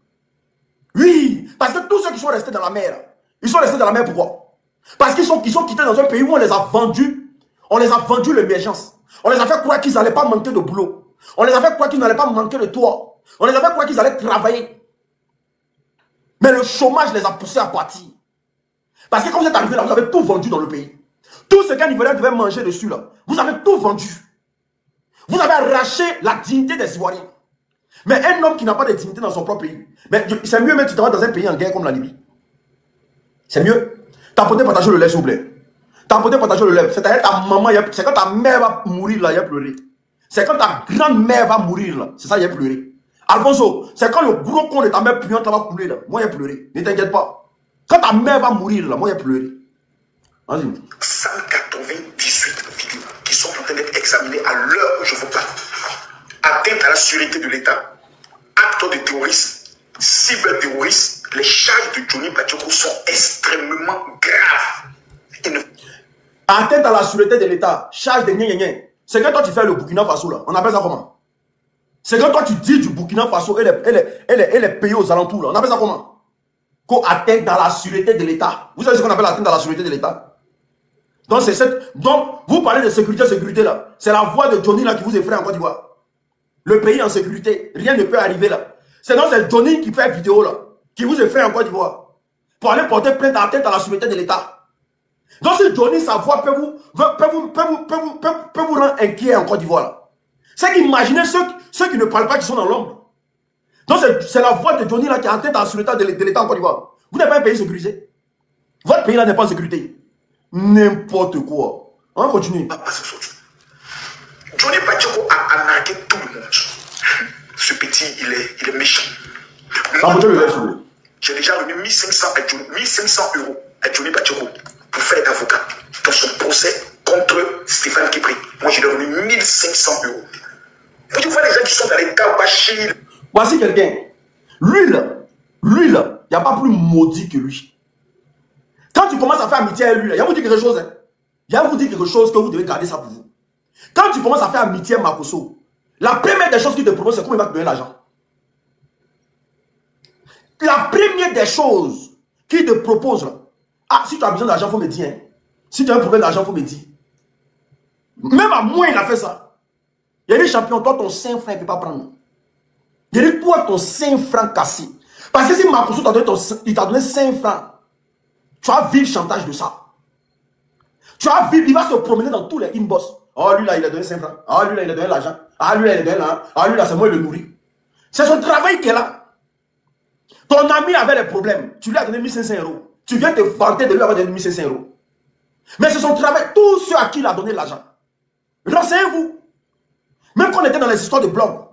Oui, parce que tous ceux qui sont restés dans la mer, ils sont restés dans la mer pourquoi? Parce qu'ils sont quittés dans un pays où on les a vendus. On les a vendus l'émergence. On les a fait croire qu'ils n'allaient pas manquer de boulot. On les a fait croire qu'ils n'allaient pas manquer de toit. On les a fait croire qu'ils allaient travailler. Mais le chômage les a poussés à partir. Parce que quand vous êtes arrivé là, vous avez tout vendu dans le pays. Tout ce qu'un Ivoirien devait manger dessus là, vous avez tout vendu. Vous avez arraché la dignité des Ivoiriens. Mais un homme qui n'a pas de dignité dans son propre pays, c'est mieux même si tu vas dans un pays en guerre comme la Libye. C'est mieux. Tapoter, partager le lait s'il vous plaît. Tapoter, partager le lait. C'est-à-dire ta maman, c'est quand ta mère va mourir là, il y a pleuré. C'est quand ta grand-mère va mourir là, c'est ça, il y a pleuré. Alfonso, c'est quand le gros con de ta mère puante va couler là, moi il y a pleuré. Ne t'inquiète pas. Quand ta mère va mourir là, moi il y a pleuré. Vas-y. 198 vidéos qui sont en train d'être examinées à l'heure où je vous parle. Atteinte à la sûreté de l'État, actes de terrorisme, cyberterrorisme, les charges de Johnny Badioko sont extrêmement graves. Atteinte à la sûreté de l'État, charge de gna. C'est quand toi tu fais le Burkina Faso là, on appelle ça comment? C'est quand toi tu dis du Burkina Faso et les pays aux alentours là, on appelle ça comment? Qu'on atteinte dans la sûreté de l'État. Vous savez ce qu'on appelle atteinte dans la sûreté de l'État? Donc vous parlez de sécurité là. C'est la voix de Johnny là qui vous effraie en Côte d'Ivoire. Le pays en sécurité, rien ne peut arriver là. C'est Johnny qui fait vidéo là, qui vous effraie en Côte d'Ivoire. Pour aller porter plainte atteinte à la sûreté de l'État. Donc si Johnny, sa voix peut vous rendre inquiet en Côte d'Ivoire là. C'est qu'imaginez ceux qui ne parlent pas, qui sont dans l'ombre. Donc c'est la voix de Johnny là qui est atteinte à la sûreté de l'État en Côte d'Ivoire. Vous n'êtes pas un pays sécurisé. Votre pays là n'est pas en sécurité. N'importe quoi. On va continuer. Johnny Badioko a arnaqué tout le monde. Ce petit, il est méchant. J'ai déjà remis 1500 € à Johnny Badioko pour faire d'avocat dans son procès contre Stéphane Kipri. Moi, je lui ai remis 1500 €. Vous voyez les gens qui sont dans les Kawashi. Voici quelqu'un. Lui là, il n'y a pas plus maudit que lui. Quand tu commences à faire amitié avec lui, il va vous dire quelque chose. Hein. Il va vous dire quelque chose que vous devez garder ça pour vous. Quand tu commences à faire amitié avec Makosso, la première des choses qu'il te propose, c'est comment il va te donner l'argent. La première des choses qu'il te propose, là, ah, si tu as besoin d'argent, il faut me dire. Hein. Si tu as un problème d'argent, il faut me dire. Même à moi, il a fait ça. Il a dit, champion, toi, ton 5 francs, il ne peut pas prendre. Il a dit, toi, ton 5 francs cassé. Parce que si Makosso t'a donné 5 francs, tu vas vivre le chantage de ça. Tu vas vivre, il va se promener dans tous les inbox. Oh, lui là, il a donné 5 francs. Ah, lui là, il a donné l'argent. Ah, lui là, il a donné l'argent. Ah, lui là, c'est moi, il le nourrit. C'est son travail qu'elle a. Ton ami avait des problèmes. Tu lui as donné 1500 €. Tu viens te vanter de lui avoir donné 1500 €. Mais c'est son travail. Tous ceux à qui il a donné l'argent. Renseignez-vous. Même quand on était dans les histoires de blog,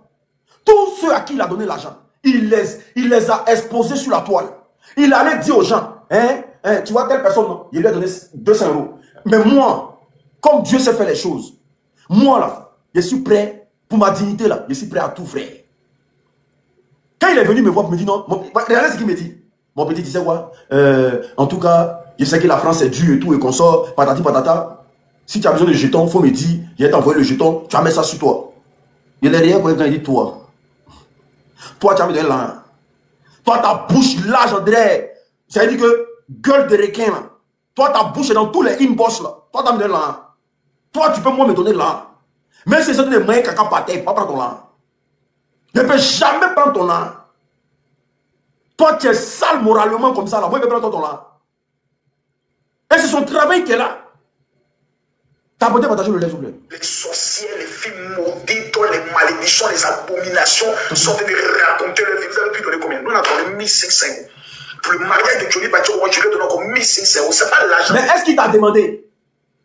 tous ceux à qui il a donné l'argent, il les a exposés sur la toile. Il allait dire aux gens, tu vois telle personne, non, il lui a donné 200 €. Mais moi, comme Dieu sait faire les choses, moi là, je suis prêt, pour ma dignité là, je suis prêt à tout faire. Quand il est venu me voir, il me dit non, regardez ce qu'il me dit. Mon petit, tu sais quoi, en tout cas, je sais que la France est dure et tout, et qu'on sort, patati patata. Si tu as besoin de jetons, il faut me dire, je vais t'envoyer le jeton, tu vas mettre ça sur toi. Il n'est rien quand il dit toi. Toi, tu as mis de l'argent. Toi, ta bouche large, André. Ça veut dire que gueule de requin là. Toi, ta bouche est dans tous les inbox là. Toi, tu as mis de l'argent. Toi, tu peux moi me donner de l'argent. Même si c'est des moyens caca paté, pas prendre ton l'argent. Je ne peux jamais prendre ton argent. Toi, tu es sale moralement comme ça là. Moi, je peux prendre ton argent. Et c'est son travail qu'elle a. T'as beau partager le lait, s'il vous plaît. Les sorcières, les filles maudites, les malédictions, les abominations sont en train de raconter leur vie. Vous avez pu donner combien? Nous, on a donné 1500 €. Pour le mariage de Johnny Bacho, je lui ai donné encore 1500 €. C'est pas l'argent. Mais est-ce qu'il t'a demandé?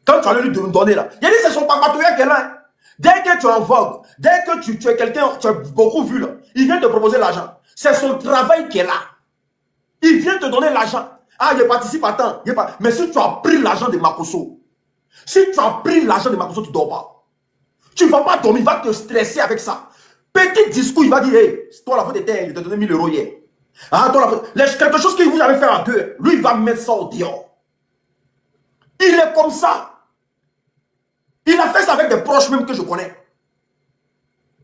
Quand tu allais lui donner là, il a dit c'est son papatouilleur qu'elle a. Dès que tu es en vogue, dès que tu es quelqu'un, tu as beaucoup vu là, il vient te proposer l'argent. C'est son travail qu'elle a. Il vient te donner l'argent. Ah, je participe à temps. Mais si tu as pris l'argent de Makosso, si tu as pris l'argent de Makosso, tu ne dors pas. Tu ne vas pas dormir, il va te stresser avec ça. Petit discours, il va dire, hey, toi la faute était, il t'a donné 1000 € hier. Ah, toi la faute. Quelque chose que vous avez fait à deux, lui, il va mettre ça au dehors. Il est comme ça. Il a fait ça avec des proches même que je connais.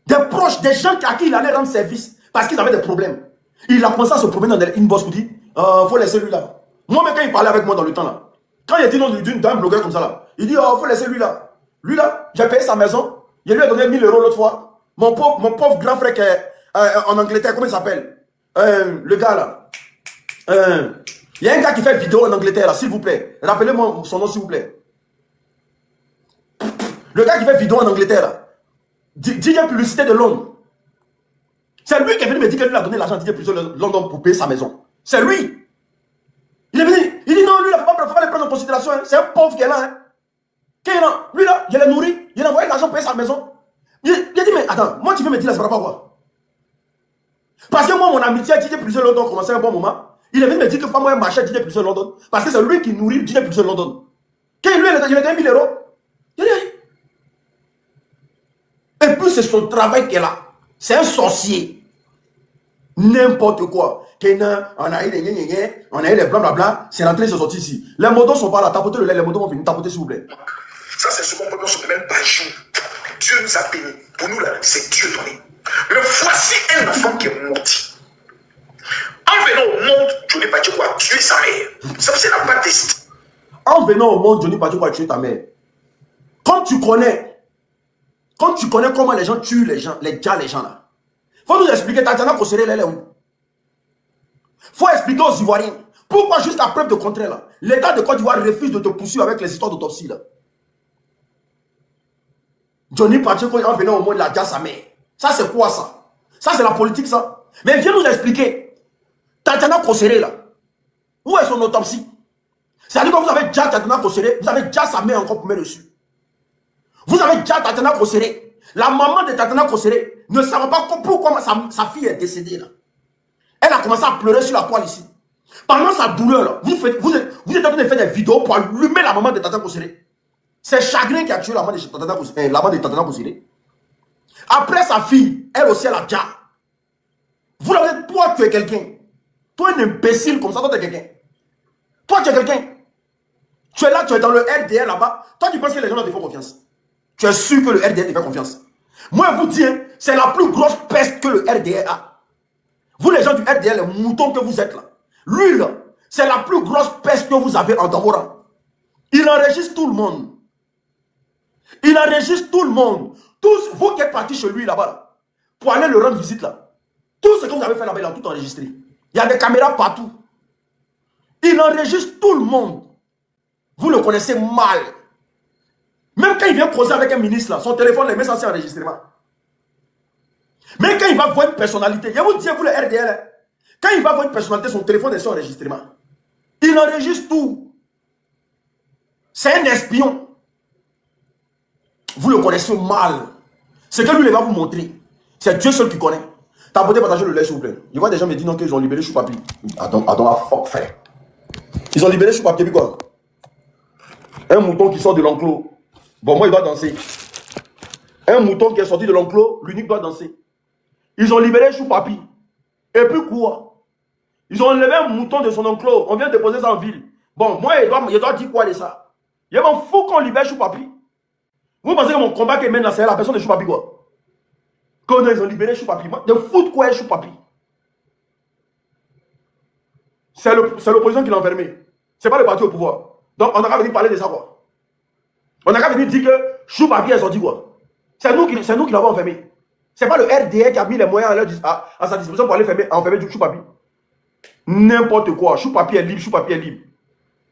Des proches, des gens à qui il allait rendre service parce qu'ils avaient des problèmes. Il a commencé à se promener dans des inbox pour dire, faut laisser lui là. Moi, même quand il parlait avec moi dans le temps là, quand il a dit non d'un blogueur comme ça là, il dit, faut laisser lui là. Lui là, j'ai payé sa maison, il lui a donné 1000 € l'autre fois. Mon pauvre grand frère qui est en Angleterre, comment il s'appelle? Le gars là. Il y a un gars qui fait vidéo en Angleterre là, s'il vous plaît. Rappelez-moi son nom s'il vous plaît. Le gars qui fait vidéo en Angleterre là. DJ Publicité de Londres. C'est lui qui est venu me dire qu'il lui a donné l'argent à DJ Publicité de Londres pour payer sa maison. C'est lui. Il est venu, il dit non, lui, il ne faut pas le prendre en considération. Hein. C'est un pauvre qui est là. Hein. Lui là, il l'a nourri, il a envoyé l'argent pour payer sa maison. Il a dit, mais attends, moi tu veux me dire là, ça ne va pas quoi? Parce que moi, mon amitié à DJ Publicité de Londres commençait à un bon moment. Il est venu me dire que pas moi, un marché à DJ Publicité de Londres. Parce que c'est lui qui nourrit DJ Publicité de Londres. Quand lui, il a donné 1000 €. Il a dit, et puis c'est son travail qu'elle a. C'est un sorcier. N'importe quoi. On a eu les gné, on a eu les blablabla. C'est rentré, c'est sorti ici. Les motos sont pas là. Tapotez le lait, les motos vont venir tapoter s'il vous plaît. Ça, c'est ce qu'on peut se même pas jour. Dieu nous a bénis. Pour nous, là, c'est Dieu donné. Mais voici un enfant qui est maudit. En venant au monde, Johnny Pacheco a tué sa mère. Ça, c'est la pas décidé. En venant au monde, Johnny Pacheco a tué ta mère. Quand tu connais comment les gens tuent les gens là, faut nous expliquer, Tatiana Kosseré, elle est où? Faut expliquer aux Ivoiriens. Pourquoi jusqu'à preuve de contraire là, l'État de Côte d'Ivoire refuse de te poursuivre avec les histoires d'autopsie là? Johnny Pacheco, en venant au monde, il a déjà sa mère. Ça c'est quoi ça? Ça c'est la politique ça? Mais viens nous expliquer. Tatiana Kosseré là, où est son autopsie? C'est-à-dire que vous avez déjà Tatiana Kosseré, vous avez déjà sa mère encore pour mettre dessus. Vous avez déjà Tatiana Kosseré. La maman de Tatiana Kosseré ne savait pas pourquoi sa fille est décédée là. Elle a commencé à pleurer sur la toile ici. Pendant sa douleur là, vous êtes en train de faire des vidéos pour allumer la maman de Tatiana Kosseré. C'est chagrin qui a tué la maman de Tatiana Kosseré. Après sa fille, elle aussi elle a déjà. Vous l'avez, toi tu es quelqu'un. Toi un imbécile comme ça, toi tu es quelqu'un. Toi tu es quelqu'un. Tu es là, tu es dans le RDR là-bas. Toi, tu penses que les gens te font confiance. Tu es sûr que le RDR te fait confiance. Moi, je vous dis, hein, c'est la plus grosse peste que le RDR a. Vous, les gens du RDR, les moutons que vous êtes là. Lui, là, c'est la plus grosse peste que vous avez dans vos rangs. Il enregistre tout le monde. Il enregistre tout le monde. Tous, vous qui êtes partis chez lui là-bas, là, pour aller le rendre visite là. Tout ce que vous avez fait là-bas, il a tout enregistré. Il y a des caméras partout. Il enregistre tout le monde. Vous le connaissez mal. Même quand il vient causer avec un ministre, là, son téléphone, il met ça sur enregistrement. Même quand il va voir une personnalité, je vous dis, vous le RDL, hein, quand il va voir une personnalité, son téléphone est sur enregistrement. Il enregistre tout. C'est un espion. Vous le connaissez mal. Ce que lui, il va vous montrer, c'est Dieu seul qui connaît. T'as beau partager le lait, s'il vous plaît. Je vois des gens me dire non, qu'ils ont libéré Choupapi. Attends, fuck, frère. Ils ont libéré Choupapi, puis quoi? Un mouton qui sort de l'enclos. Bon, moi, il doit danser. Un mouton qui est sorti de l'enclos, l'unique doit danser. Ils ont libéré Choupapi. Et puis quoi? Ils ont enlevé un mouton de son enclos. On vient déposer ça en ville. Bon, moi, il doit dire quoi de ça? Il m'en fout qu'on libère Choupapi. Vous pensez que mon combat qui mène là, c'est la personne de Choupapi quoi? Quand ils ont libéré Choupapi, de foot quoi est Choupapi? C'est l'opposition qui l'a enfermé. C'est pas le parti au pouvoir. Donc on n'a qu'à venir parler de ça quoi. On n'a qu'à venir dire que Choupapi est sorti quoi. C'est nous qui l'avons enfermé. C'est pas le RDR qui a mis les moyens à sa disposition pour aller enfermer Choupapi. N'importe quoi. Choupapi est libre, Choupapi est libre.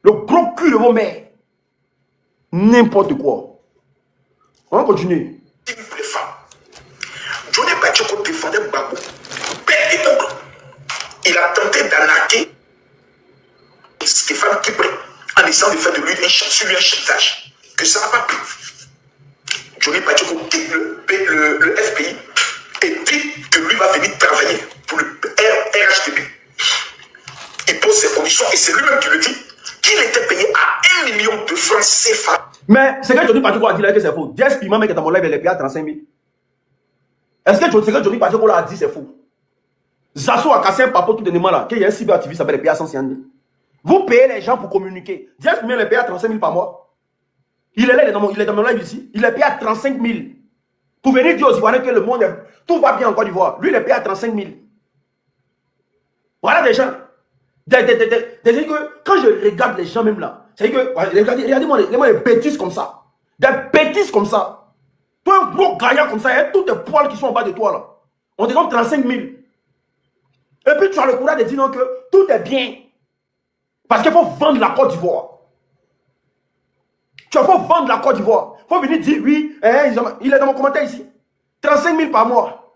Le gros cul de vos mères. N'importe quoi. On va continuer. Les femmes. Johnny Bachoko défendait Gbagbo. Père et oncle. Il a tenté d'arnaquer Stéphane Kibré en essayant de faire de lui un chantage. Que ça n'a pas plu. Johnny Bachoko quitte le FPI et dit que lui va venir travailler pour le RHDP. Il pose ses conditions et c'est lui-même qui le dit qu'il était payé à 1 million de francs CFA. Mais c'est que Johnny Bachoko a dit là que c'est faux. Diaz Piment, mec, dans mon live, il est payé à 35 000. Est-ce que ce que Johnny Bachoko a dit, c'est faux? Zasso a cassé un papo tout dernièrement là, qu'il y a un cyberactiviste qui s'appelle payé à 150 000. Vous payez les gens pour communiquer. Diaz Piment, il est payé à 35 000 par mois. Il est là, il est dans mon live ici. Il est payé à 35 000. Pour venir dire aux Ivoiriens que le monde, tout va bien en Côte d'Ivoire. Lui, il est payé à 35 000. Voilà des gens. C'est-à-dire que quand je regarde les gens même là, c'est-à-dire que, regardez-moi les bêtises comme ça. Des bêtises comme ça. Toi, un gros gaillard comme ça, il y a tous tes poils qui sont en bas de toi là. On te donne 35 000. Et puis tu as le courage de dire non que tout est bien. Parce qu'il faut vendre la Côte d'Ivoire. Tu faut vendre la Côte d'Ivoire. Il faut venir dire oui, il est dans mon commentaire ici. 35 000 par mois.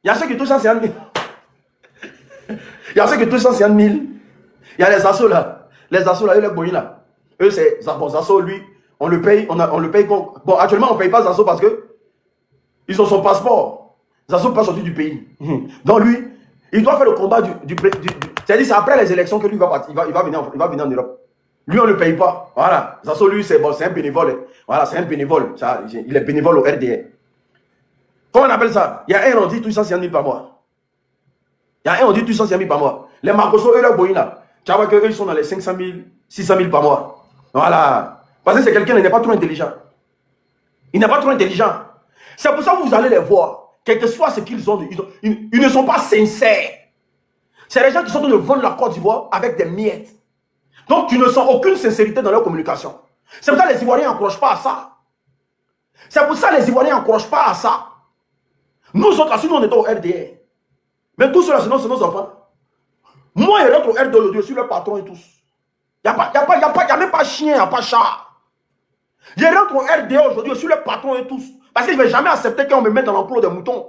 Il y a ceux qui touchent 150 000. Il y a ceux qui touchent 150 000. Il y a les assos là. Les assos là, eux, les boys là. Eux, c'est Zasso, lui, on le paye, on le paye. Bon, actuellement, on ne paye pas Zasso parce que ils ont son passeport. Zasso peut pas sortir du pays. Donc lui, il doit faire le combat c'est-à-dire c'est après les élections que lui il va venir en Europe. Lui, on ne le paye pas. Voilà. Zasso, lui, c'est un bénévole. Voilà, c'est un bénévole. Il est bénévole au RDR. Comment on appelle ça? Il y a un, on dit, tout 150 000 par mois. Il y a un, on dit, tout 150 000 par mois. Les Marcoso, eux, les boys là. Tu vois qu'eux, ils sont dans les 500 000, 600 000 par mois. Voilà. Parce que c'est quelqu'un qui n'est pas trop intelligent. Il n'est pas trop intelligent. C'est pour ça que vous allez les voir. Quel que soit ce qu'ils ont, ils ne sont pas sincères. C'est les gens qui sont en train de vendre la Côte d'Ivoire avec des miettes. Donc, tu ne sens aucune sincérité dans leur communication. C'est pour ça que les Ivoiriens n'encouragent pas à ça. C'est pour ça que les Ivoiriens n'encouragent pas à ça. Nous autres, si nous on est au RDR. Mais tous ceux-là, sinon, c'est nos enfants. Moi, je rentre au RDR, je suis le patron et tous. Il n'y a même pas chien, il n'y a pas chat. Je rentre au RDA aujourd'hui, je suis le patron et tous. Parce que je ne vais jamais accepter qu'on me mette dans l'enclos des moutons.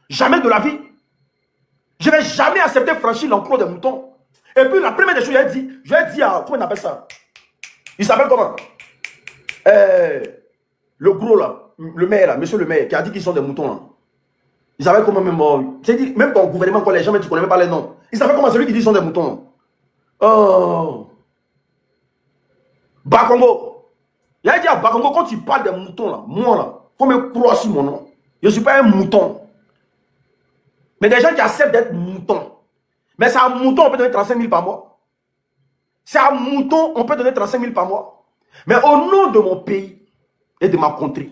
Jamais de la vie. Je ne vais jamais accepter franchir l'enclos des moutons. Et puis la première des choses, je vais dire à, comment on appelle ça? Il s'appelle comment? Le gros là, le maire là, monsieur le maire, qui a dit qu'ils sont des moutons là. Il s'appelle comment même? C'est-à-dire, même ton gouvernement, quand les gens, mais tu ne connais même pas les noms. Il s'appelle comment celui qui dit qu'ils sont des moutons? Oh! Bakongo. Il a dit à Bakongo, quand tu parles des moutons là, moi là, il faut me croire sur mon nom. Je ne suis pas un mouton. Mais des gens qui acceptent d'être moutons. Mais c'est un mouton, on peut donner 35 000 par mois. C'est un mouton, on peut donner 35 000 par mois. Mais au nom de mon pays et de ma contrée,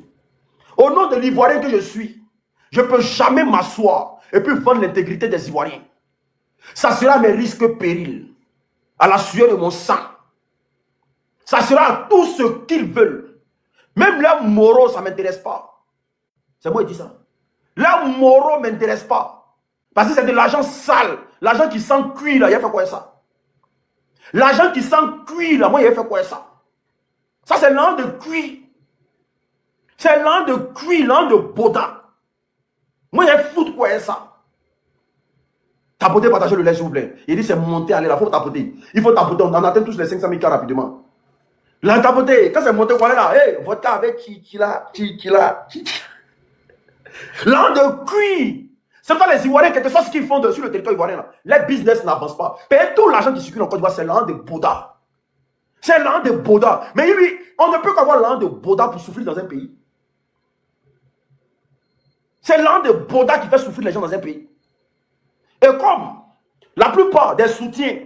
au nom de l'Ivoirien que je suis, je ne peux jamais m'asseoir et puis vendre l'intégrité des Ivoiriens. Ça sera mes risques périls, à la sueur de mon sang. Ça sera à tout ce qu'ils veulent. Même leurs moraux, ça ne m'intéresse pas. C'est moi qui dis ça. Leurs moraux ne m'intéressent pas. Parce que c'est de l'argent sale. L'argent qui sent cuit là, il a fait quoi ça? L'argent qui sent cuit là, moi il a fait quoi ça? Ça c'est l'argent de cuit. C'est l'argent de cuit, l'argent de boda. Moi il a foutu quoi ça? Tapoter, partager le lait s'il vous plaît. Il dit c'est monter, allez là, il faut tapoter. Il faut tapoter, on atteint tous les 500 000 cas rapidement. Là, tapoter, quand c'est monté, voilà là, hey, voter avec Chikila. L'an de cuit. C'est pas les Ivoiriens, quelque chose qu'ils font sur le territoire ivoirien là. Les business n'avancent pas. Payer tout l'argent qui circule en Côte d'Ivoire, c'est l'an de Boda. C'est l'an de Boda. Mais lui, on ne peut qu'avoir l'an de Boda pour souffrir dans un pays. C'est l'an de Boda qui fait souffrir les gens dans un pays. Et comme la plupart des soutiens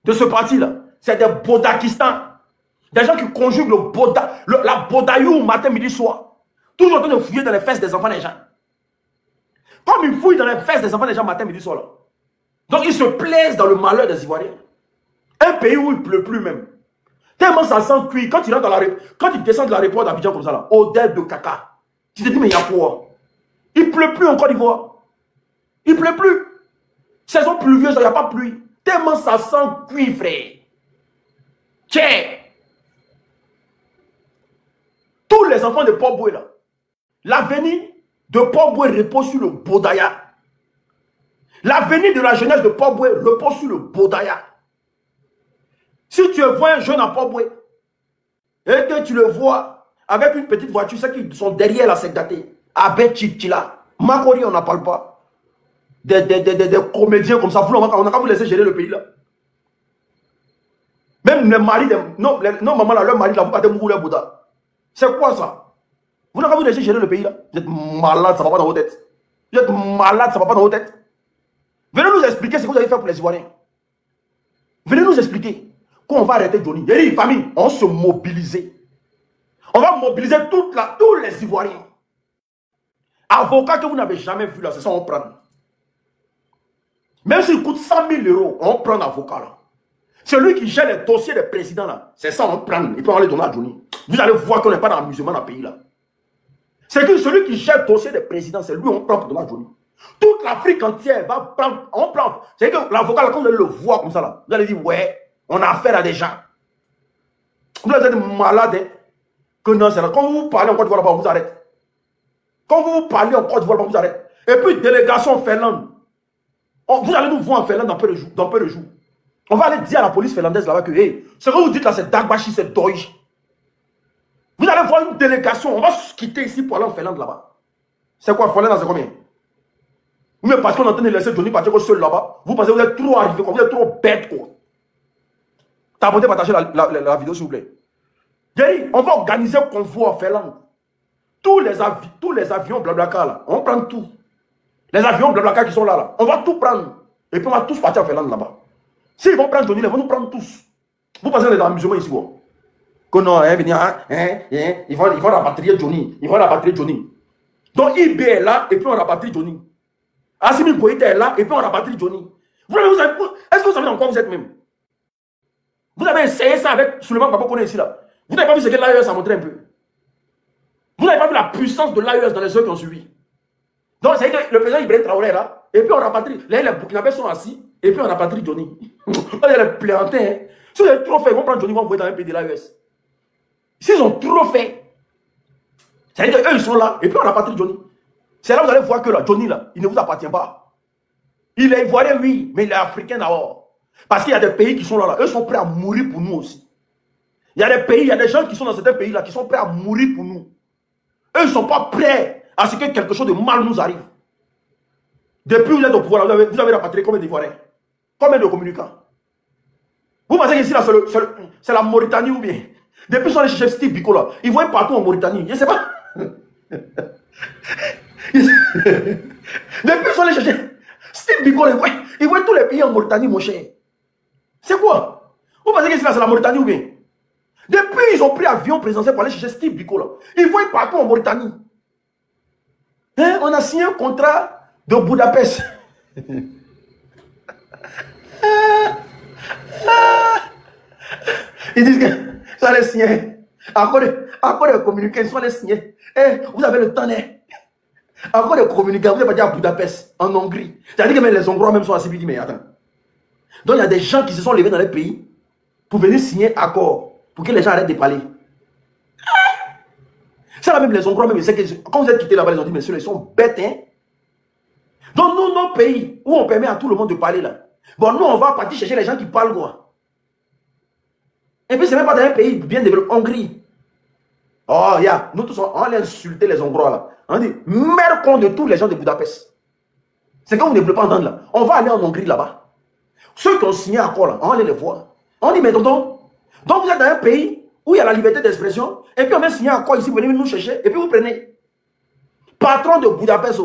de ce parti-là, c'est des Bodakistan, des gens qui conjuguent le Boda, la Bodaïou matin, midi, soir, toujours en train de fouiller dans les fesses des enfants des gens. Comme ils fouillent dans les fesses des enfants des gens matin, midi, soir. Là. Donc ils se plaisent dans le malheur des Ivoiriens. Un pays où il ne pleut plus même. Tellement ça sent cuit. Quand il descend de l'aéroport d'Abidjan comme ça, là, odeur de caca. Tu te dis, mais il y a quoi? Il ne pleut plus en Côte d'Ivoire. Il ne pleut plus. Saison pluvieuse, il n'y a pas pluie. Tellement ça sent cuit, frère. Tiens. Tous les enfants de Port-Boué, là, l'avenir de Port-Boué repose sur le Bodaya. L'avenir de la jeunesse de Port-Boué repose sur le Bodaya. Si tu vois un jeune à Port-Boué et que tu le vois avec une petite voiture, ceux qui sont derrière la secdaté, avec Chichila, Makori, on n'en parle pas. Des comédiens comme ça, on n'a qu'à vous laisser gérer le pays là. Même les maris, non, maman, là, leur mari, là, vous partez mourir Bouddha. C'est quoi ça? Vous n'avez qu'à vous laisser gérer le pays là. Vous êtes malade, ça ne va pas dans vos têtes. Vous êtes malade, ça ne va pas dans vos têtes. Venez nous expliquer ce que vous allez faire pour les Ivoiriens. Venez nous expliquer qu'on va arrêter Johnny. Et les familles, on se mobiliser. On va mobiliser tous les Ivoiriens. Avocats que vous n'avez jamais vu là, c'est ça on prend. Même s'il coûte 100 000 €, on prend un avocat là. Celui qui gère les dossiers des présidents là, c'est ça on prend. Et puis on va les donner à Johnny. Vous allez voir qu'on n'est pas dans l'amusement dans le pays là. C'est que celui qui gère le dossier des présidents, c'est lui on prend pour donner à Johnny. Toute l'Afrique entière va prendre, on prend. C'est que l'avocat là, quand vous allez le voir comme ça là, vous allez dire ouais, on a affaire à des gens. Vous allez être malade, hein? Que non, c'est là. Quand vous parlez en Côte d'Ivoire, on vous arrête. Quand vous parlez en Côte d'Ivoire, on vous arrête. Et puis délégation en Finlande. Vous allez nous voir en Finlande dans peu de jours. On va aller dire à la police finlandaise là-bas que hey, ce que vous dites là, c'est Dagbashi, c'est Deutsch. Vous allez voir une délégation, on va se quitter ici pour aller en Finlande là-bas. C'est quoi, Finlande, c'est combien? Mais parce qu'on est en train de laisser Johnny partir seul là-bas, vous pensez que vous êtes trop arrivé, vous êtes trop bête quoi. T'as abonné, partagez la vidéo s'il vous plaît. Jerry, on va organiser un convoi en Finlande. Tous les avions Blablacar là, on prend tout. Les avions Blablacar qui sont là, on va tout prendre. Et puis on va tous partir en Finlande là-bas. S'ils vont prendre Johnny, ils vont nous prendre tous. Vous pensez qu'on est dans l'amusement ici quoi? Que non, ils vont rapatrier Johnny. Ils vont rapatrier Johnny. Donc IB est là et puis on rapatrie Johnny. Assimi Goïta est là et puis on rapatrie Johnny. Est-ce que vous savez dans quoi vous êtes même? Vous avez essayé ça avec Souleymane Babo qu'on est ici là. Vous n'avez pas vu ce que l'AES a montré un peu. Vous n'avez pas vu la puissance de l'AES dans les heures qui ont suivi. Donc c'est que le président Ibrahim Traoré est là et puis on rapatrie. Là les Burkinabés sont assis et puis on rapatrie Johnny. Il y a les plaiantins. Hein. Si vous avez trop fait, ils vont prendre Johnny, ils vont envoyer dans un pays de l'AES. S'ils ont trop fait, c'est-à-dire qu'eux ils sont là et puis on rapatrie Johnny. C'est là que vous allez voir que là, Johnny là, il ne vous appartient pas. Il est ivoirien, oui, mais il est africain d'abord. Parce qu'il y a des pays qui sont là, eux sont prêts à mourir pour nous aussi. Il y a des pays, il y a des gens qui sont dans certains pays là qui sont prêts à mourir pour nous. Eux ils ne sont pas prêts à ce que quelque chose de mal nous arrive. Depuis que vous êtes au pouvoir, vous avez rapatrié combien d'Ivoiriens? Combien de communicants? Vous pensez qu'ici là, c'est la Mauritanie ou bien? Depuis qu'ils sont allés chercher Steve Biko là, ils voient partout en Mauritanie. Je ne sais pas. Depuis qu'ils sont allés chercher Steve Biko, ils voient tous les pays en Mauritanie, mon cher. C'est quoi? Vous pensez qu'ici là, c'est la Mauritanie ou bien? Depuis, ils ont pris avion présidentiel pour aller chercher Steve Biko là. Ils vont partout en Mauritanie. Hein? On a signé un contrat de Budapest. Ils disent que ça allait signer. Encore des communications, ça allait signer. Eh, vous avez le temps, hein? Encore des communications, vous n'avez pas dit à Budapest, en Hongrie. C'est-à-dire que même les Hongrois même sont assis, mais attends. Donc il y a des gens qui se sont levés dans les pays pour venir signer accord, pour que les gens arrêtent de parler. Ça là même les Hongrois, même, c'est que quand vous êtes quittés là-bas, ils ont dit, messieurs, ils sont bêtes, hein. Donc nous, nos pays, où on permet à tout le monde de parler là, bon, nous, on va partir chercher les gens qui parlent, quoi. Et puis, c'est même pas dans un pays bien développé, Hongrie. Oh, yeah. Nous tous, on allait insulter les Hongrois là. On dit, merde con de tous les gens de Budapest. C'est quand vous ne voulez pas entendre là. On va aller en Hongrie là-bas. Ceux qui ont signé un accord là, on va aller les voir. On dit, mais tonton, donc vous êtes dans un pays où il y a la liberté d'expression, et puis on vient signer un accord ici, vous venez nous chercher, et puis vous prenez. Patron de Budapest,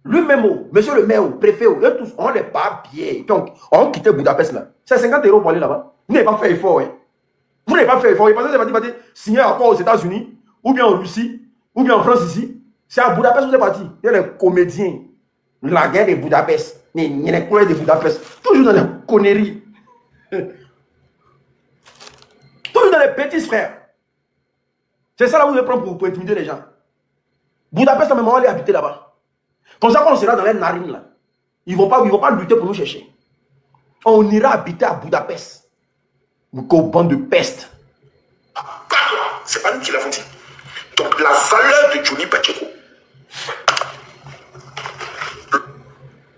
lui-même, monsieur le maire, préfet, eux tous, on les papiers. Et puis on quittait Budapest là. C'est 50 € pour aller là-bas. Vous n'avez pas fait effort, hein. Vous n'avez pas fait effort. Parce que vous avez signé un accord aux États-Unis, ou bien en Russie, ou bien en France ici. C'est à Budapest que vous êtes parti. Il y a les comédiens. La guerre de Budapest. Il y a les couleurs de Budapest. Toujours dans les conneries. Toujours dans les petits frères. C'est ça là où vous devez prendre pour intimider les gens. Budapest, à un moment, on va aller habiter là-bas. Comme ça, quand on sera dans les narines là, ils ne vont pas lutter pour nous chercher. On ira habiter à Budapest. Qu'au bande de peste. C'est pas nous qui l'avons dit. Donc la valeur de Johnny Pacheco,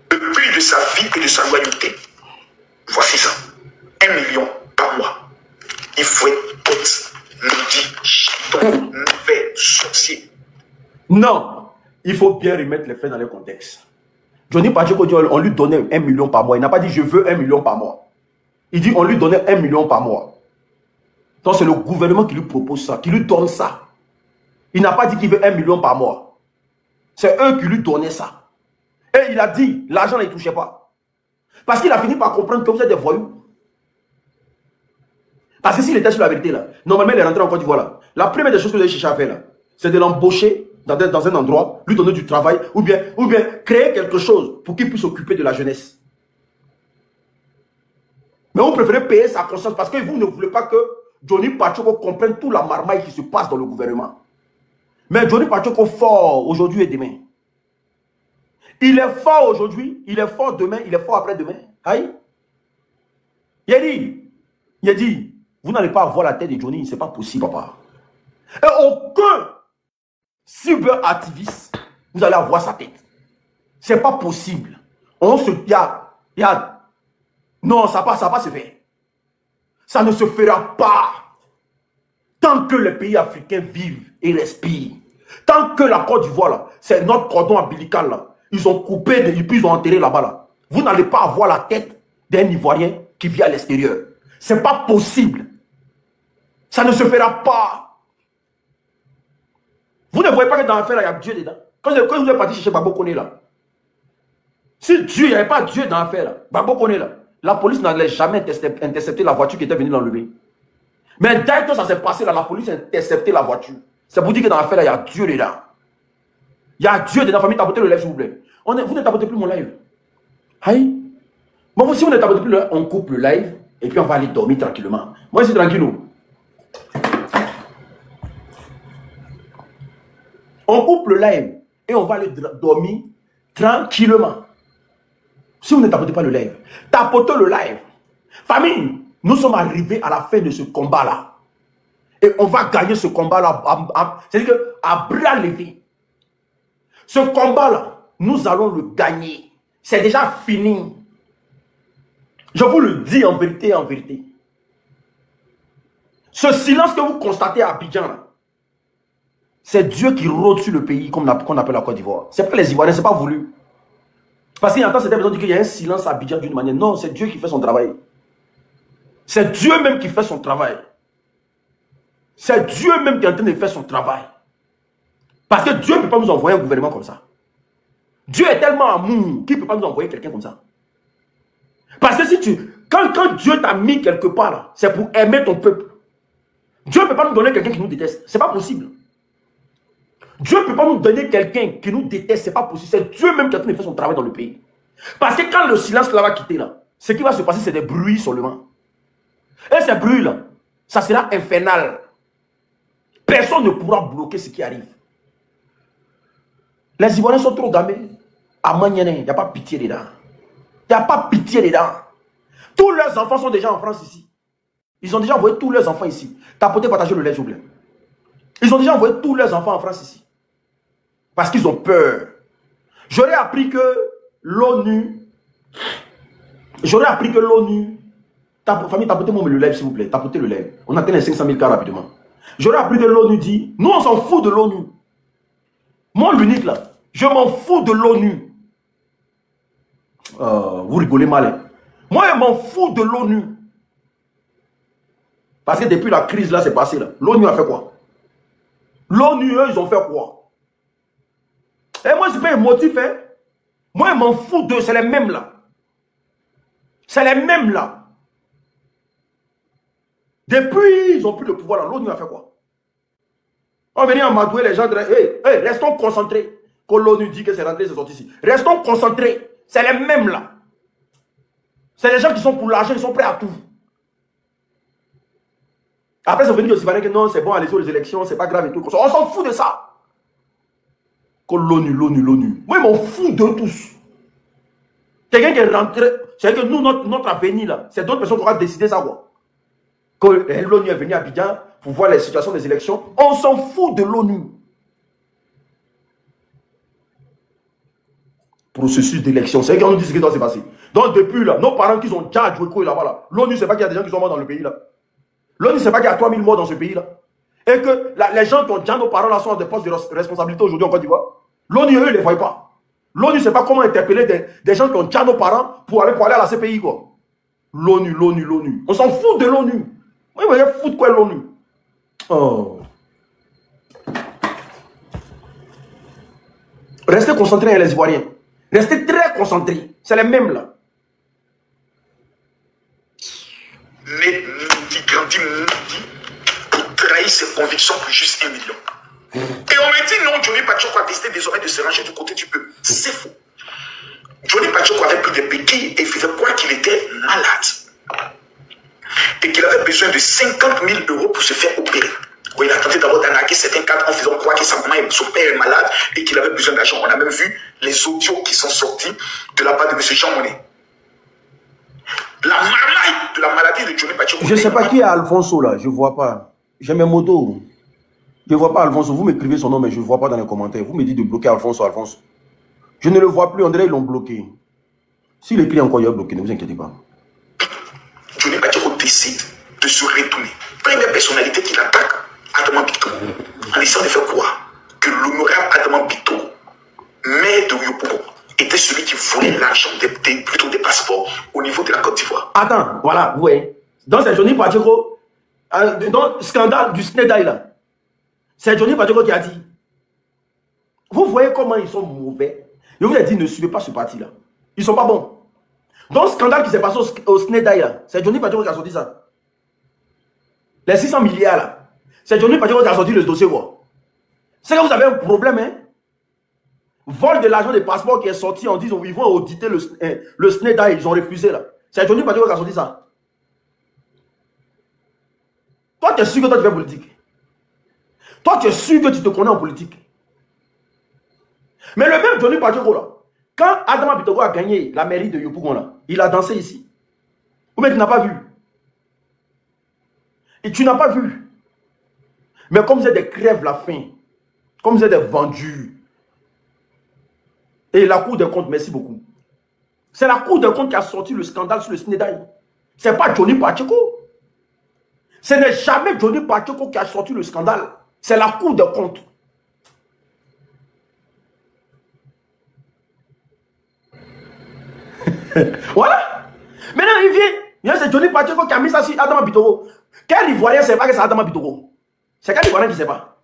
le prix de sa vie et de sa loyauté, voici ça. 1 million par mois. Il faut être pote, maudit, chiton, mauvais, sorcier. Non, il faut bien remettre les faits dans le contexte. Johnny Pacheco dit on lui donnait 1 million par mois. Il n'a pas dit je veux 1 million par mois. Il dit on lui donnait 1 million par mois. Donc c'est le gouvernement qui lui propose ça, qui lui donne ça. Il n'a pas dit qu'il veut 1 million par mois. C'est eux qui lui donnaient ça. Et il a dit, l'argent ne touchait pas. Parce qu'il a fini par comprendre que vous êtes des voyous. Parce que s'il était sur la vérité là, normalement il est rentré en Côte d'Ivoire là. La première des choses que vous avez cherché à faire là, c'est de l'embaucher dans un endroit, lui donner du travail, ou bien créer quelque chose pour qu'il puisse s'occuper de la jeunesse. Mais vous préférez payer sa conscience parce que vous ne voulez pas que Johnny Pacheco comprenne toute la marmaille qui se passe dans le gouvernement. Mais Johnny Pacheco est fort aujourd'hui et demain. Il est fort aujourd'hui, il est fort demain, il est fort après-demain. Aïe. Il a dit, vous n'allez pas avoir la tête de Johnny, c'est pas possible, papa. Et aucun cyber-activiste, vous allez avoir sa tête. C'est pas possible. On se... Non, ça va pas se faire. Ça ne se fera pas. Tant que les pays africains vivent et respirent. Tant que la Côte d'Ivoire, là, c'est notre cordon ombilical, là. Ils ont coupé, ils ont enterré là-bas, là. Vous n'allez pas avoir la tête d'un Ivoirien qui vit à l'extérieur. C'est pas possible. Ça ne se fera pas. Vous ne voyez pas que dans l'affaire, il y a Dieu dedans. Quand vous êtes parti chercher Babo Koné, là. Si Dieu, il n'y avait pas Dieu dans l'affaire, là. Babo Koné, là. La police n'allait jamais intercepter la voiture qui était venue l'enlever. Mais dès que ça s'est passé, là, la police a intercepté la voiture. C'est pour dire que dans l'affaire, il y a Dieu dedans. Il y a Dieu dedans. Famille, tapotez le live, s'il vous plaît. Vous ne tapotez plus mon live. Aïe. Bon, si vous ne tapotez plus le live, on coupe le live et puis on va aller dormir tranquillement. Moi, je suis tranquille. On coupe le live et on va aller dormir tranquillement. Si vous ne tapotez pas le live, tapotez le live. Famille, nous sommes arrivés à la fin de ce combat-là. Et on va gagner ce combat-là. C'est-à-dire qu'à bras levés. Ce combat-là, nous allons le gagner. C'est déjà fini. Je vous le dis en vérité, en vérité. Ce silence que vous constatez à Abidjan, c'est Dieu qui rôde sur le pays, comme on appelle la Côte d'Ivoire. C'est pas les Ivoiriens, c'est pas voulu. Parce qu'il y a un temps, c'était besoin de dire qu'il y a un silence à Abidjan d'une manière. Non, c'est Dieu qui fait son travail. C'est Dieu même qui fait son travail. C'est Dieu même qui est en train de faire son travail. Parce que Dieu ne peut pas nous envoyer un gouvernement comme ça. Dieu est tellement amour qu'il ne peut pas nous envoyer quelqu'un comme ça. Parce que si quand Dieu t'a mis quelque part, c'est pour aimer ton peuple. Dieu ne peut pas nous donner quelqu'un qui nous déteste. Ce n'est pas possible. Dieu ne peut pas nous donner quelqu'un qui nous déteste. Ce n'est pas possible. C'est Dieu même qui a fait son travail dans le pays. Parce que quand le silence là va quitter, là, ce qui va se passer, c'est des bruits seulement. Et ces bruits-là, ça sera infernal. Personne ne pourra bloquer ce qui arrive. Les Ivoiriens sont trop gamés. À Manienne, il n'y a pas pitié dedans. Il n'y a pas pitié dedans. Tous leurs enfants sont déjà en France ici. Ils ont déjà envoyé tous leurs enfants ici. Tapotez, partagez le lait, s'il vous plaît. Ils ont déjà envoyé tous leurs enfants en France ici. Parce qu'ils ont peur. J'aurais appris que l'ONU... Famille, tapotez-moi le lait, s'il vous plaît. Tapotez le lait. On atteint les 500 000 cas rapidement. J'aurais appris que l'ONU dit... Nous, on s'en fout de l'ONU. Moi, l'unique, là, je m'en fous de l'ONU. Vous rigolez mal. Hein? Moi, je m'en fous de l'ONU. Parce que depuis la crise, là, c'est passé, là. L'ONU a fait quoi? L'ONU, eux, ils ont fait quoi? Et moi, c'est pas un motif, hein. Moi, je m'en fous d'eux. C'est les mêmes, là. C'est les mêmes, là. Depuis, ils ont pris le pouvoir, là. L'ONU a fait quoi? On va venir amadouer les gens. Restons concentrés. Quand l'ONU dit que c'est rentré, c'est sorti ici. Restons concentrés. C'est les mêmes là. C'est les gens qui sont pour l'argent, ils sont prêts à tout. Après, c'est venu aussi que non, c'est bon, allez aux élections, c'est pas grave et tout. On s'en fout de ça. Quand l'ONU. Moi, je m'en fous de tous. Quelqu'un qui est rentré, c'est que nous, notre avenir là, c'est d'autres personnes qui auront décidé ça quoi. Quand l'ONU est venue à Abidjan pour voir les situations des élections, on s'en fout de l'ONU. Processus d'élection, c'est qu'on nous dit ce qui doit se passer. Donc depuis là, nos parents qui ont déjà joué là-bas là, l'ONU ne sait pas qu'il y a des gens qui sont morts dans le pays là. L'ONU ne sait pas qu'il y a 3000 morts dans ce pays là. Et que les gens qui ont déjà nos parents là sont à des postes de responsabilité aujourd'hui en Côte d'Ivoire. L'ONU, eux, ils ne les voient pas. L'ONU ne sait pas comment interpeller des gens qui ont déjà nos parents pour aller à la CPI quoi. L'ONU. On s'en fout de l'ONU. Oui, vous voyez, foutre quoi l'ONU? Oh. Restez concentrés les Ivoiriens. Restez très concentrés. C'est les mêmes là. Qui grandit, pour trahir ses convictions pour juste 1 million. Et on me dit non, Johnny Pachoko a décidé désormais de se ranger du côté du peuple. C'est faux. Johnny Pachoko avait pris des béquilles et faisait croire qu'il était malade. Et qu'il avait besoin de 50 000 € pour se faire opérer. Quand il a tenté d'abord d'arnaquer certains cadres en faisant croire que son père est malade et qu'il avait besoin d'argent. On a même vu les audios qui sont sortis de la part de M. Jean Monnet. La maladie de la maladie de Johnny Pachoko. Je ne sais pas qui est Alfonso là, je ne vois pas. J'ai mes motos. Je ne vois pas Alfonso. Vous m'écrivez son nom, mais je ne le vois pas dans les commentaires. Vous me dites de bloquer Alfonso. Je ne le vois plus, on dirait qu'ils l'ont bloqué. S'il écrit encore, il est bloqué, ne vous inquiétez pas. Johnny Pachoko décide de se retourner. Première personnalité qui l'attaque, Adama Bitoro, en essayant de faire croire que l'honorable Adama Bitoro, maire de Yopougon, était celui qui volait l'argent, plutôt des passeports au niveau de la Côte d'Ivoire. Attends, voilà, vous voyez. Donc c'est Johnny Pachoko, dans le scandale du Snedaï là, c'est Johnny Pachoko qui a dit. Vous voyez comment ils sont mauvais. Je vous ai dit, ne suivez pas ce parti-là. Ils ne sont pas bons. Dans le scandale qui s'est passé au Snedaï là, c'est Johnny Pachoko qui a sorti ça. Les 600 milliards là, c'est Johnny Pachoko qui a sorti le dossier quoi. C'est que vous avez un problème, hein. Vol de l'argent des passeports qui est sorti en disant ils vont auditer le Snedaï, ils ont refusé là. C'est Johnny Pachoko qui a sorti ça. Toi, tu es sûr que toi tu fais politique. Toi, tu es sûr que tu te connais en politique. Mais le même Johnny Pachoko là, quand Adama Bitoro a gagné la mairie de Yopougon là, il a dansé ici. Ou mais tu n'as pas vu. Et tu n'as pas vu. Mais comme vous êtes des crèves la faim, comme vous êtes des vendus, et la Cour des comptes, merci beaucoup. C'est la Cour des comptes qui a sorti le scandale sur le Snedaï. Ce n'est pas Johnny Pachoko. Ce n'est jamais Johnny Pachoko qui a sorti le scandale. C'est la Cour des comptes. Voilà. Maintenant, il vient c'est Johnny Pachoko qui a mis ça sur Adama Bitoro. Quel Ivoirien ne sait pas que c'est Adama Bitoro? C'est quel Ivoirien qui ne sait pas?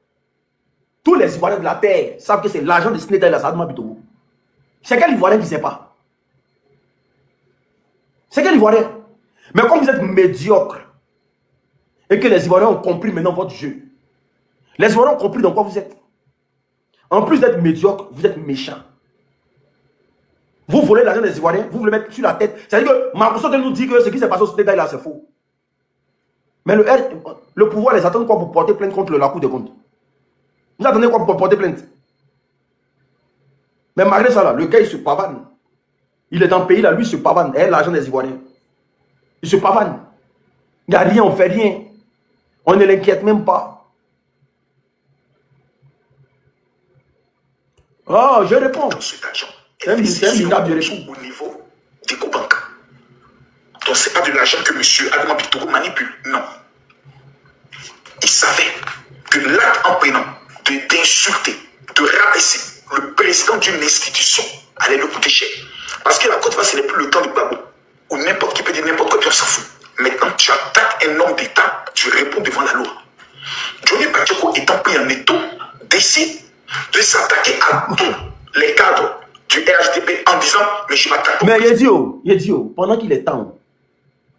Tous les Ivoiriens de la terre savent que c'est l'argent de Snedaï là, c'est Adama Bitoro. C'est quel Ivoirien qui ne sait pas? C'est quel Ivoirien? Mais comme vous êtes médiocre, Et que les Ivoiriens ont compris maintenant votre jeu. Les Ivoiriens ont compris dans quoi vous êtes. En plus d'être médiocre, vous êtes méchant. Vous volez l'argent des Ivoiriens, vous voulez mettre sur la tête. C'est-à-dire que Marousseau nous dit que ce qui s'est passé au Sénégal là, c'est faux. Mais le pouvoir les attend quoi pour porter plainte contre la Cour des comptes? Vous attendez quoi pour porter plainte? Mais malgré ça, là, le gars, il se pavane. Il est dans le pays, là, lui, il se pavane. Et l'argent des Ivoiriens. Il se pavane. Il n'y a rien, on ne fait rien. On ne l'inquiète même pas. Oh, je réponds. C'est un minable, je réponds. Au niveau des banques. Donc, ce n'est pas de l'argent que M. Adama Bitoro manipule. Non. Il savait que l'acte en prenant d'insulter, de rabaisser le président d'une institution allait le coûter cher. Parce que la Côte d'Ivoire, ce n'est plus le temps de Gbagbo, où n'importe qui peut dire n'importe quoi, puis on s'en fout. Maintenant, tu attaques un homme d'État, tu réponds devant la loi. Johnny Bacheko, étant pris en étau, décide de s'attaquer à tous les cadres du RHDP en disant mais je m'attaque. Mais Yedio, pendant qu'il est temps,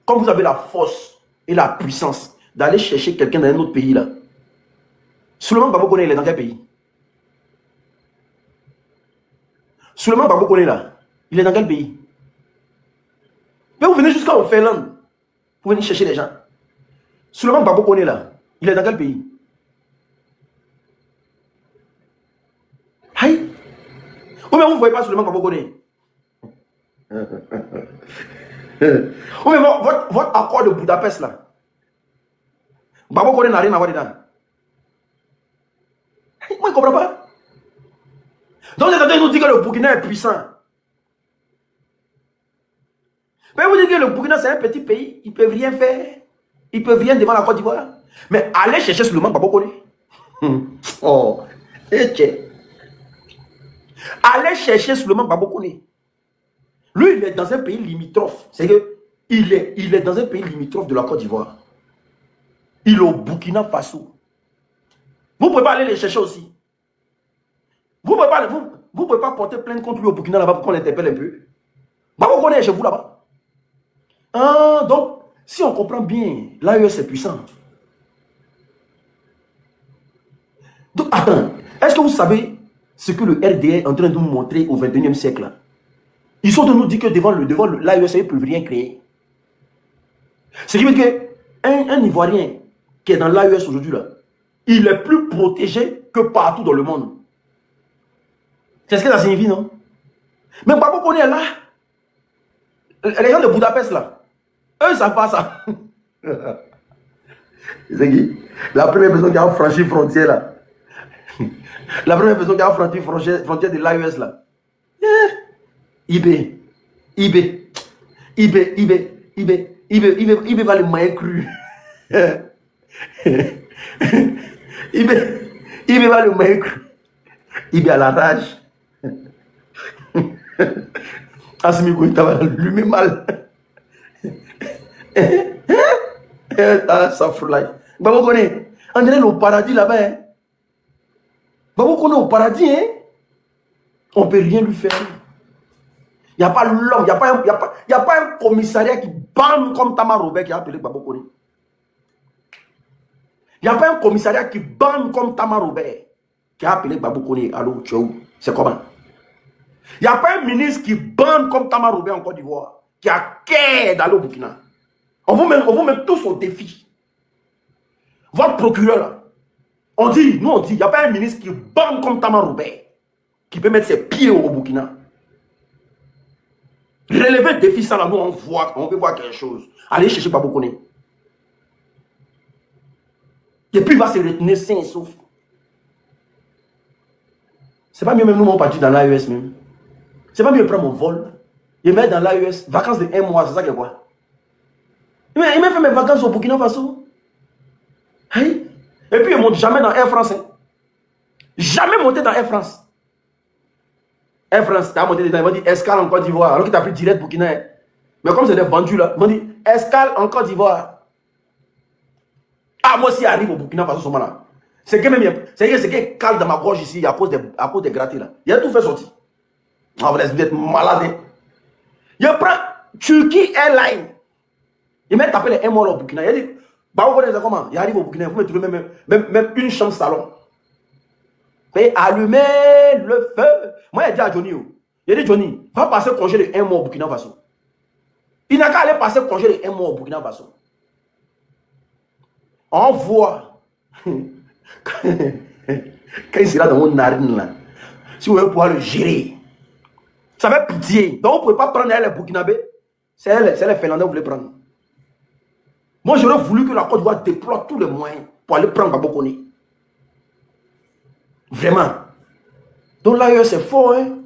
comme vous avez la force et la puissance d'aller chercher quelqu'un dans un autre pays là, Souleymane Gbagbo Koné, il est dans quel pays? Souleymane Gbagbo Koné là, il est dans quel pays? Mais vous venez jusqu'en Finlande, vous venez chercher les gens. Souleymane Gbagbo Koné là, il est dans quel pays? Aïe! Ou bien vous ne voyez pas Souleymane Gbagbo Koné? Ou bien votre accord de Budapest là, Gbagbo Koné n'a rien à voir dedans. Moi, je ne comprends pas. Donc, les gens nous disent que le Burkina est puissant. Mais vous dites que le Burkina, c'est un petit pays. Ils ne peuvent rien faire. Ils ne peuvent rien devant la Côte d'Ivoire. Mais allez chercher Souleymane Gbagbo Koné. Oh, allez chercher Souleymane Gbagbo Koné. Lui, il est dans un pays limitrophe. C'est que il est dans un pays limitrophe de la Côte d'Ivoire. Il est au Burkina Faso. Vous ne pouvez pas aller les chercher aussi. Vous ne pouvez pas porter plainte contre lui au Burkina là-bas pour qu'on l'interpelle un peu. Gbagbo Koné est chez vous là-bas. Ah, donc, si on comprend bien, l'AES est puissant. Donc, attends, est-ce que vous savez ce que le RDA est en train de nous montrer au 21e siècle là? Ils sont de nous dire que devant l'AES, ils ne peuvent rien créer. Ce qui veut dire qu'un Ivoirien qui est dans l'AES aujourd'hui là, il est plus protégé que partout dans le monde. C'est ce que ça signifie, non? Mais Gbagbo Koné est là. Les gens de Budapest là, eux ils ne savent pas ça. C'est qui? La première personne qui a franchi frontière là. La première personne qui a franchi frontière de l'AES là. IB va le mailler cru. IB va le mailler cru. IB à la rage. Assimi Goïta va l'allumer mal. Ça fout. Gbagbo Koné, on dirait le paradis là-bas. Hein? Gbagbo Koné au paradis, hein? On ne peut rien lui faire. Il n'y a pas l'homme, il n'y a pas un commissariat qui bande comme Tama Robert qui a appelé Gbagbo Koné. Il n'y a pas un commissariat qui bande comme Tama Robert qui a appelé Gbagbo Koné. Allô, tu es où? C'est comment? Il n'y a pas un ministre qui bande comme Tama Robert en Côte d'Ivoire qui a qu'à d'aller au Burkina. On vous met tous au défi. Votre procureur là, nous on dit, il n'y a pas un ministre qui bande comme Tama Robert qui peut mettre ses pieds au Burkina. Relever le défi, ça là, nous on veut voir quelque chose. Allez chercher Gbagbo Koné. Et puis il va se retenir sain et sauf. C'est pas mieux même nous on partit dans l'AES même. C'est pas mieux prendre mon vol et mettre dans l'AES, vacances de 1 mois, c'est ça que quoi. Il m'a fait mes vacances au Burkina Faso. Hey. Et puis il ne monte jamais dans Air France. Hein. Jamais monté dans Air France. Air France, tu as monté dedans, ils m'ont dit escale en Côte d'Ivoire, alors qu'il t'a pris direct Burkina. Hein. Mais comme c'est des vendus là, ils m'ont dit escale en Côte d'Ivoire. Ah, moi aussi, j'arrive au Burkina Faso ce moment-là. C'est que même, c'est que cale dans ma gorge ici à cause des grattés là. Il a tout fait sortir. Ah, vous êtes malade. Hein. Il prend Turkey Airlines. Il m'a tapé les 1 mois au Burkina. Il a dit Bah, vous connaissez comment? Il arrive au Burkina, vous me trouvez même une chambre salon. Et allumer le feu. Moi, il dit à Johnny, il dit Johnny, va passer congé de 1 mois au Burkina Faso. Il n'a qu'à aller passer congé de 1 mois au Burkina Faso. On voit. Quand il sera dans mon narine là, si vous voulez pouvoir le gérer, ça fait pitié. Donc, vous ne pouvez pas prendre les Burkinabés. C'est les Finlandais que vous voulez prendre. Moi, j'aurais voulu que la Côte d'Ivoire déploie tous les moyens pour aller prendre Gbagbo Koné. Vraiment. Donc l'AES c'est fort, hein.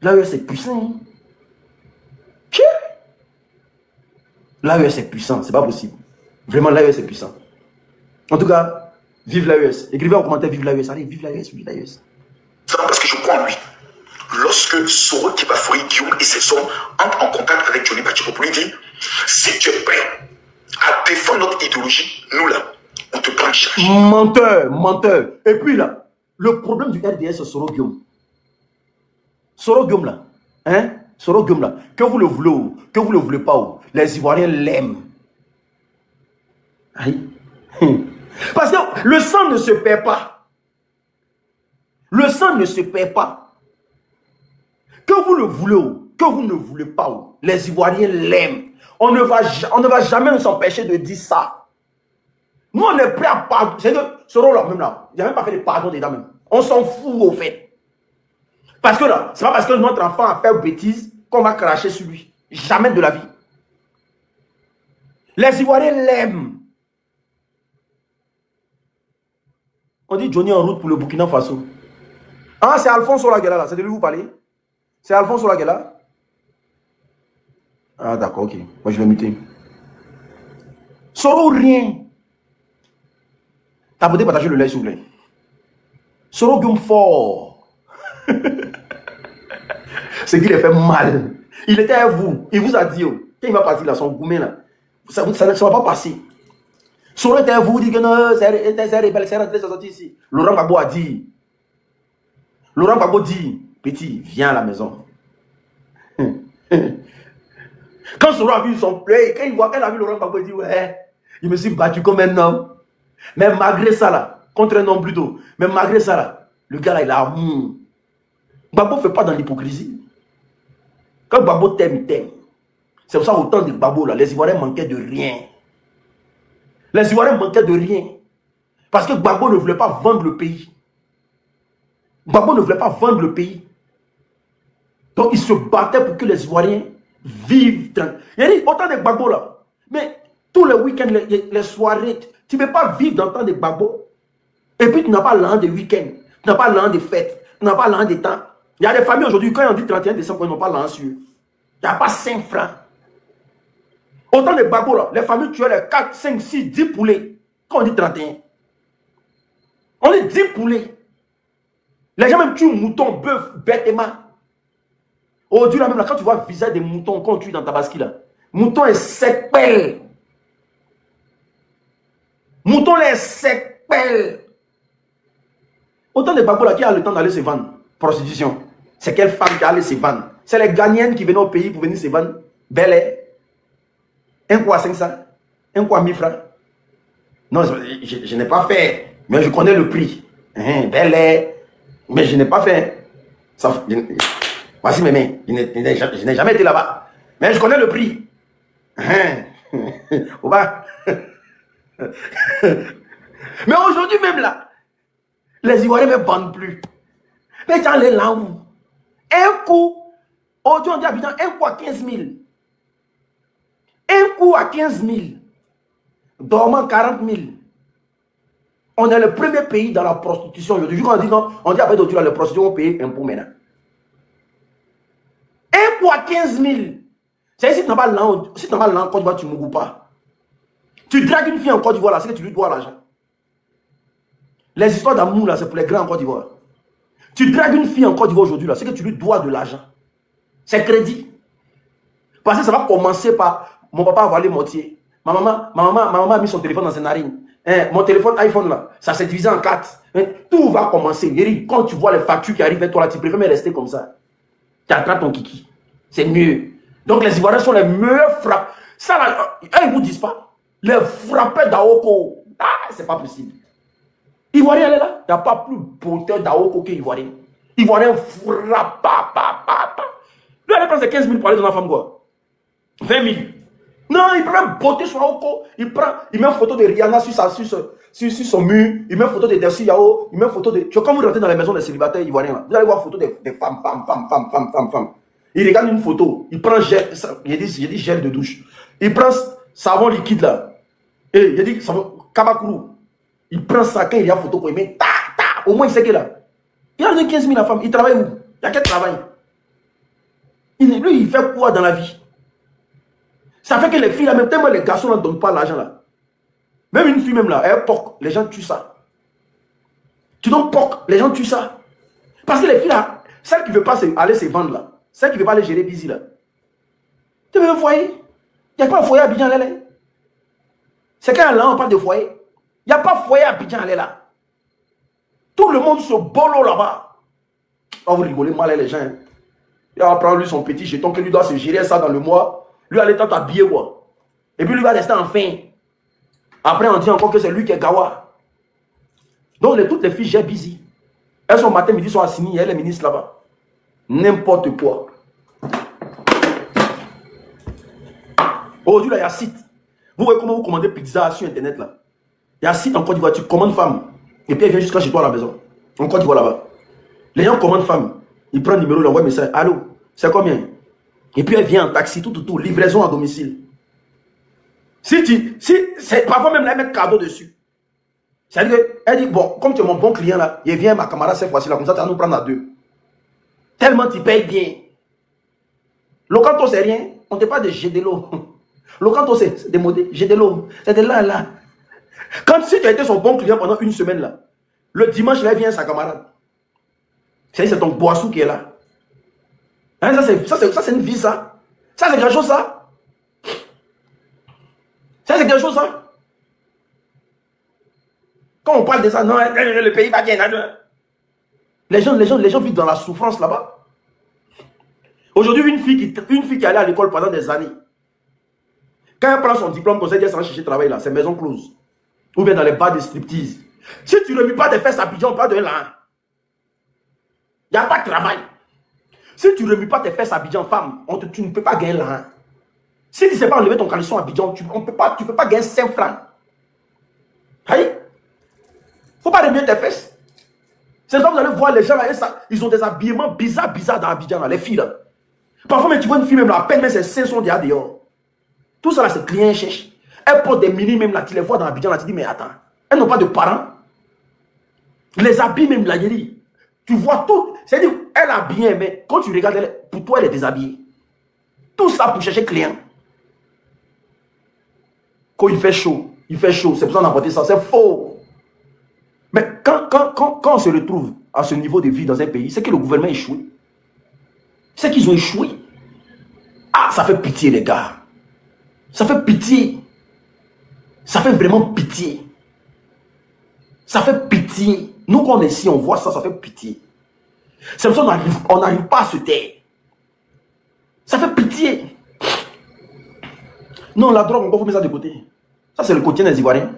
L'AES c'est puissant. Hein? L'AES c'est puissant, c'est pas possible. Vraiment, l'AES c'est puissant. En tout cas, vive l'AES. Écrivez en commentaire, vive l'AES. Allez, vive l'AES, vive l'AES. Parce que je crois en lui. Lorsque Soro Kibafori Guillaume et ses hommes entrent en contact avec Johnny Pacheco pour lui dire, si tu es prêt à défendre notre idéologie, nous là, on te prend en charge. Menteur, menteur. Et puis là, le problème du RDS, c'est Soro Guillaume. Soro Guillaume là, hein? Soro Guillaume là, que vous le voulez ou que vous le voulez pas ou, les Ivoiriens l'aiment. Aïe. Parce que le sang ne se perd pas. Le sang ne se perd pas. Que vous le voulez ou que vous ne voulez pas ou, les Ivoiriens l'aiment. On ne va jamais nous empêcher de dire ça. Nous, on est prêt à pardonner. C'est que ce rôle-là, même là, il n'a même pas fait de pardon dedans même. On s'en fout au fait. Parce que là, c'est pas parce que notre enfant a fait une bêtise qu'on va cracher sur lui. Jamais de la vie. Les Ivoiriens l'aiment. On dit Johnny en route pour le Burkina Faso. Ah, c'est Alphonse Olaguela là, c'est de lui vous parlez? C'est Alphonse Olaguela? Ah d'accord, ok. Moi je l'ai muté. Soro rien. T'as peut-être partagé le lait s'il vous plaît. Soro Guillaume fort. C'est qu'il a fait mal. Il était à vous. Il vous a dit, oh, quand il va partir là, son gourmet là, ça ne va pas passer. Soro était à vous, dit que non, c'est rebelle, c'est rentré, c'est sorti ici. Laurent Gbagbo a dit. Laurent Gbagbo dit, petit, viens à la maison. Quand Soro a vu son play, quand il a vu Laurent Gbagbo, il dit, ouais, je me suis battu comme un homme. Mais malgré ça là, contre un homme plutôt, mais malgré ça là, le gars là, il a amour. Gbagbo ne fait pas dans l'hypocrisie. Quand Gbagbo t'aime, il t'aime. C'est pour ça autant de Gbagbo là, les Ivoiriens manquaient de rien. Les Ivoiriens manquaient de rien. Parce que Gbagbo ne voulait pas vendre le pays. Gbagbo ne voulait pas vendre le pays. Donc il se battait pour que les Ivoiriens vivent tranquilles. Il y a dit autant de Gbagbo là. Mais tous les week-ends, les soirées, tu ne peux pas vivre dans le temps de Gbagbo. Et puis tu n'as pas l'an de week-end. Tu n'as pas l'an de fête. Tu n'as pas l'an de temps. Il y a des familles aujourd'hui, quand on dit 31 décembre, ils n'ont pas l'an sur. Il n'y a pas 5 francs. Autant de Gbagbo là, les familles tuaient les 4, 5, 6, 10 poulets. Quand on dit 31. On dit 10 poulets. Les gens même tuent moutons, bœuf, bêtement. Aujourd'hui là même là, quand tu vois le visage des moutons qu'on tue dans Tabaski là, mouton est sépèle. Mouton les sépèle. Autant de Gbagbo là qui a le temps d'aller se vendre. Prostitution. C'est quelle femme qui a allé se vendre? C'est les Ghanéennes qui venaient au pays pour venir se vendre. Bel Air. Un coup à 500. Un coup à 1000 francs. Non, je n'ai pas fait. Mais je connais le prix. Bel Air. Mais je n'ai pas fait. Ça, voici mes mains. Je n'ai jamais été là-bas. Mais je connais le prix. Au bas. Mais aujourd'hui même là, les Ivoiriens ne vendent plus. Mais dans les langues, un coup, aujourd'hui on dit habitant, un coup à 15 000. Un coup à 15 000. Dormant 40 000. On est le premier pays dans la prostitution aujourd'hui. On dit non, on dit après d'autres, les prostitutions vont payer impôt maintenant. Un coup à 15 000. C'est si tu n'as pas l'an, si tu n'as pas l'an en Côte d'Ivoire, tu ne mourras pas. Tu dragues une fille en Côte d'Ivoire là, c'est que tu lui dois l'argent. Les histoires d'amour là, c'est pour les grands en Côte d'Ivoire. Tu dragues une fille en Côte d'Ivoire aujourd'hui là, c'est que tu lui dois de l'argent. C'est crédit. Parce que ça va commencer par mon papa a volé mortier. Ma maman a mis son téléphone dans ses narines. Mon téléphone iPhone là, ça s'est divisé en 4. Tout va commencer. Quand tu vois les factures qui arrivent vers toi là, tu préfères rester comme ça. Tu attrapes ton kiki. C'est mieux. Donc les Ivoiriens sont les meilleurs frappes. Ça là, ils ne vous disent pas. Les frappait d'Aoko. Ah, c'est pas possible. Ivoirien, elle est là. Il n'y a pas plus porteur d'Aoko que Ivoirien. Ivoirien frappe. Lui, elle prend ses 15 000 pour aller dans la femme, quoi. 20 000. Non, il prend une beauté sur Aoko. Il met une photo de Rihanna sur son mur. Il met une photo de Dersu Yao. Il met une photo de. Quand vous rentrez dans les maisons des célibataires ivoiriens, là, vous allez voir une photo des femmes. Il regarde une photo. Il prend gel. Il dit gel de douche. Il prend savon liquide là. Et il dit savon Kabakourou. Il prend ça quand il y a une photo pour il met. Au moins il sait qu'il a. Il a donné 15 000 à la femme. Il travaille où? Il y a quel travail? Lui, il fait quoi dans la vie? Ça fait que les filles là, même tellement les garçons ne donnent pas l'argent là. Même une fille même là, elle porte, les gens tuent ça. Tu donnes porc, les gens tuent ça. Parce que les filles là, celles qui ne veulent pas aller se vendre là, celles qui ne veulent pas aller gérer busy là. Tu veux un foyer? Il n'y a pas un foyer à Abidjan là. C'est quand là on parle de foyer. Il n'y a pas de foyer à Abidjan là. Tout le monde se bolo là-bas. Oh, vous rigolez mal les gens. Hein. Il va prendre lui son petit jeton que lui doit se gérer ça dans le mois. Lui, allait t'habiller, quoi. Et puis, lui va rester en fin. Après, on dit encore que c'est lui qui est Gawa. Donc, toutes les filles, j'ai busy. Elles sont matin, midi, sont assignées. Elle est ministre là-bas. N'importe quoi. Aujourd'hui, là, il y a site. Vous voyez comment vous commandez pizza sur Internet, là. Il y a site en Côte d'Ivoire. Tu commandes femme. Et puis, elle vient jusqu'à chez toi à la maison. En Côte d'Ivoire, là-bas. Les gens commandent femme. Ils prennent le numéro, ils envoient un message. Allô, c'est combien? Et puis elle vient en taxi, tout, livraison à domicile. Parfois même, elle met cadeau dessus. C'est-à-dire qu'elle dit, bon, comme tu es mon bon client là, il vient ma camarade cette fois-ci là, comme ça, tu vas nous prendre à deux. Tellement tu payes bien. Locanto, c'est rien. On ne te parle de jet de l'eau. Locanto, c'est démodé. Jet de l'eau. C'est de là. Quand si tu as été son bon client pendant une semaine là, le dimanche, là, elle vient sa camarade. C'est ton boisson qui est là. Hein, ça c'est une vie, ça. Ça, c'est quelque chose, ça. Ça, c'est quelque chose, ça. Quand on parle de ça, non, le pays va bien. Les gens vivent dans la souffrance là-bas. Aujourd'hui, une fille qui allait à l'école pendant des années, quand elle prend son diplôme, comme ça, elle s'en chercher travail là, c'est maison close. Ou bien dans les bars de striptease. Si tu ne remues pas tes fesses à Abidjan, pas de là. Il n'y a pas de travail. Si tu ne remues pas tes fesses à Abidjan, femme, tu ne peux pas gagner là. Si tu ne sais pas enlever ton caleçon à Abidjan, tu ne peux pas gagner 5 francs. Il ne faut pas remuer tes fesses. C'est ça que vous allez voir les gens là, ils ont des habillements bizarres dans Abidjan, là, les filles là. Parfois, même, tu vois une fille même là, à peine même ses seins sont déjà dehors. Tout ça là, c'est client cherche. Elle porte des mini même là, tu les vois dans Abidjan là, tu dis, mais attends, elles n'ont pas de parents. Les habits même là, tu vois tout. C'est-à-dire, elle a bien, mais quand tu regardes, pour toi, elle est déshabillée. Tout ça pour chercher client. Quand il fait chaud, c'est pour ça qu'on a apporté ça. C'est faux. Mais quand on se retrouve à ce niveau de vie dans un pays, c'est que le gouvernement a échoué. C'est qu'ils ont échoué. Ah, ça fait pitié, les gars. Ça fait pitié. Ça fait vraiment pitié. Ça fait pitié. Nous, quand on est ici, on voit ça, ça fait pitié. C'est pour ça qu'on n'arrive pas à se taire. Ça fait pitié. Non, la drogue, on peut mettre ça de côté. Ça, c'est le quotidien des Ivoiriens.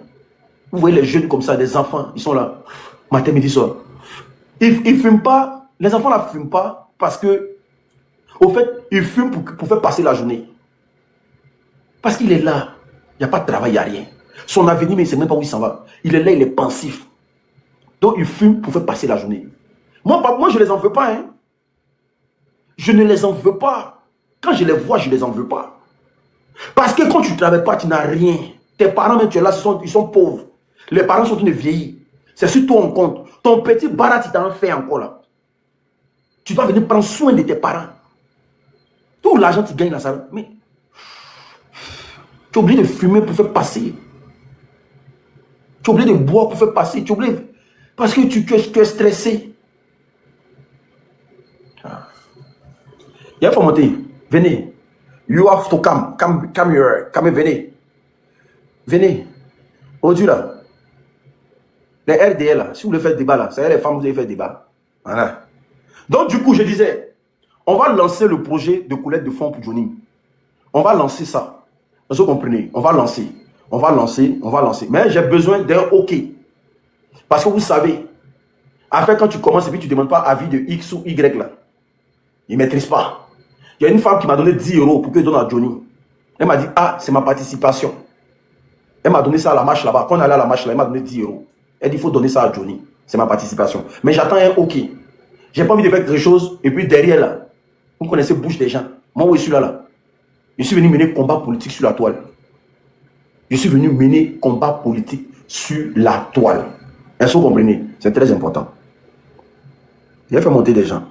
Vous voyez les jeunes comme ça, des enfants, ils sont là, matin, midi, soir. Ils ne fument pas. Les enfants ne fument pas parce que, au fait, ils fument pour faire passer la journée. Parce qu'il est là. Il n'y a pas de travail, il n'y a rien. Son avenir, mais il ne sait même pas où il s'en va. Il est là, il est pensif. Donc, il fume pour faire passer la journée. Moi je ne les en veux pas. Hein. Je ne les en veux pas. Quand je les vois, je ne les en veux pas. Parce que quand tu ne travailles pas, tu n'as rien. Tes parents, même tu es là, ils sont pauvres. Les parents sont en train de vieillir. C'est sur toi on compte. Ton petit barat, tu t'en fais encore là. Tu dois venir prendre soin de tes parents. Tout l'argent que tu gagnes là, ça. Mais tu es obligé de fumer pour faire passer. Tu es obligé de boire pour faire passer. Tu es obligé. Parce que tu es stressé. Il faut monter. Venez. You have to come. Come here. Come, venez. Venez. Aujourd'hui là. Les RDL là. Si vous voulez faire débat là. C'est les femmes vous allez faire débat. Voilà. Donc du coup je disais. On va lancer le projet de collecte de fonds pour Johnny. On va lancer ça. Vous comprenez? On va lancer. On va lancer, on va lancer. Mais j'ai besoin d'un OK. Parce que vous savez, après quand tu commences et puis tu ne demandes pas avis de X ou Y là, ils ne maîtrisent pas. Il y a une femme qui m'a donné 10 € pour que je donne à Johnny. Elle m'a dit, ah, c'est ma participation. Elle m'a donné ça à la marche là-bas. Quand on allait à la marche là, elle m'a donné 10 €. Elle dit, il faut donner ça à Johnny. C'est ma participation. Mais j'attends un OK. J'ai pas envie de faire quelque chose et puis derrière là, vous connaissez bouche des gens. Moi, où je suis là. Je suis venu mener combat politique sur la toile. Je suis venu mener combat politique sur la toile. Est-ce que vous comprenez? C'est très important. J'ai fait monter des gens.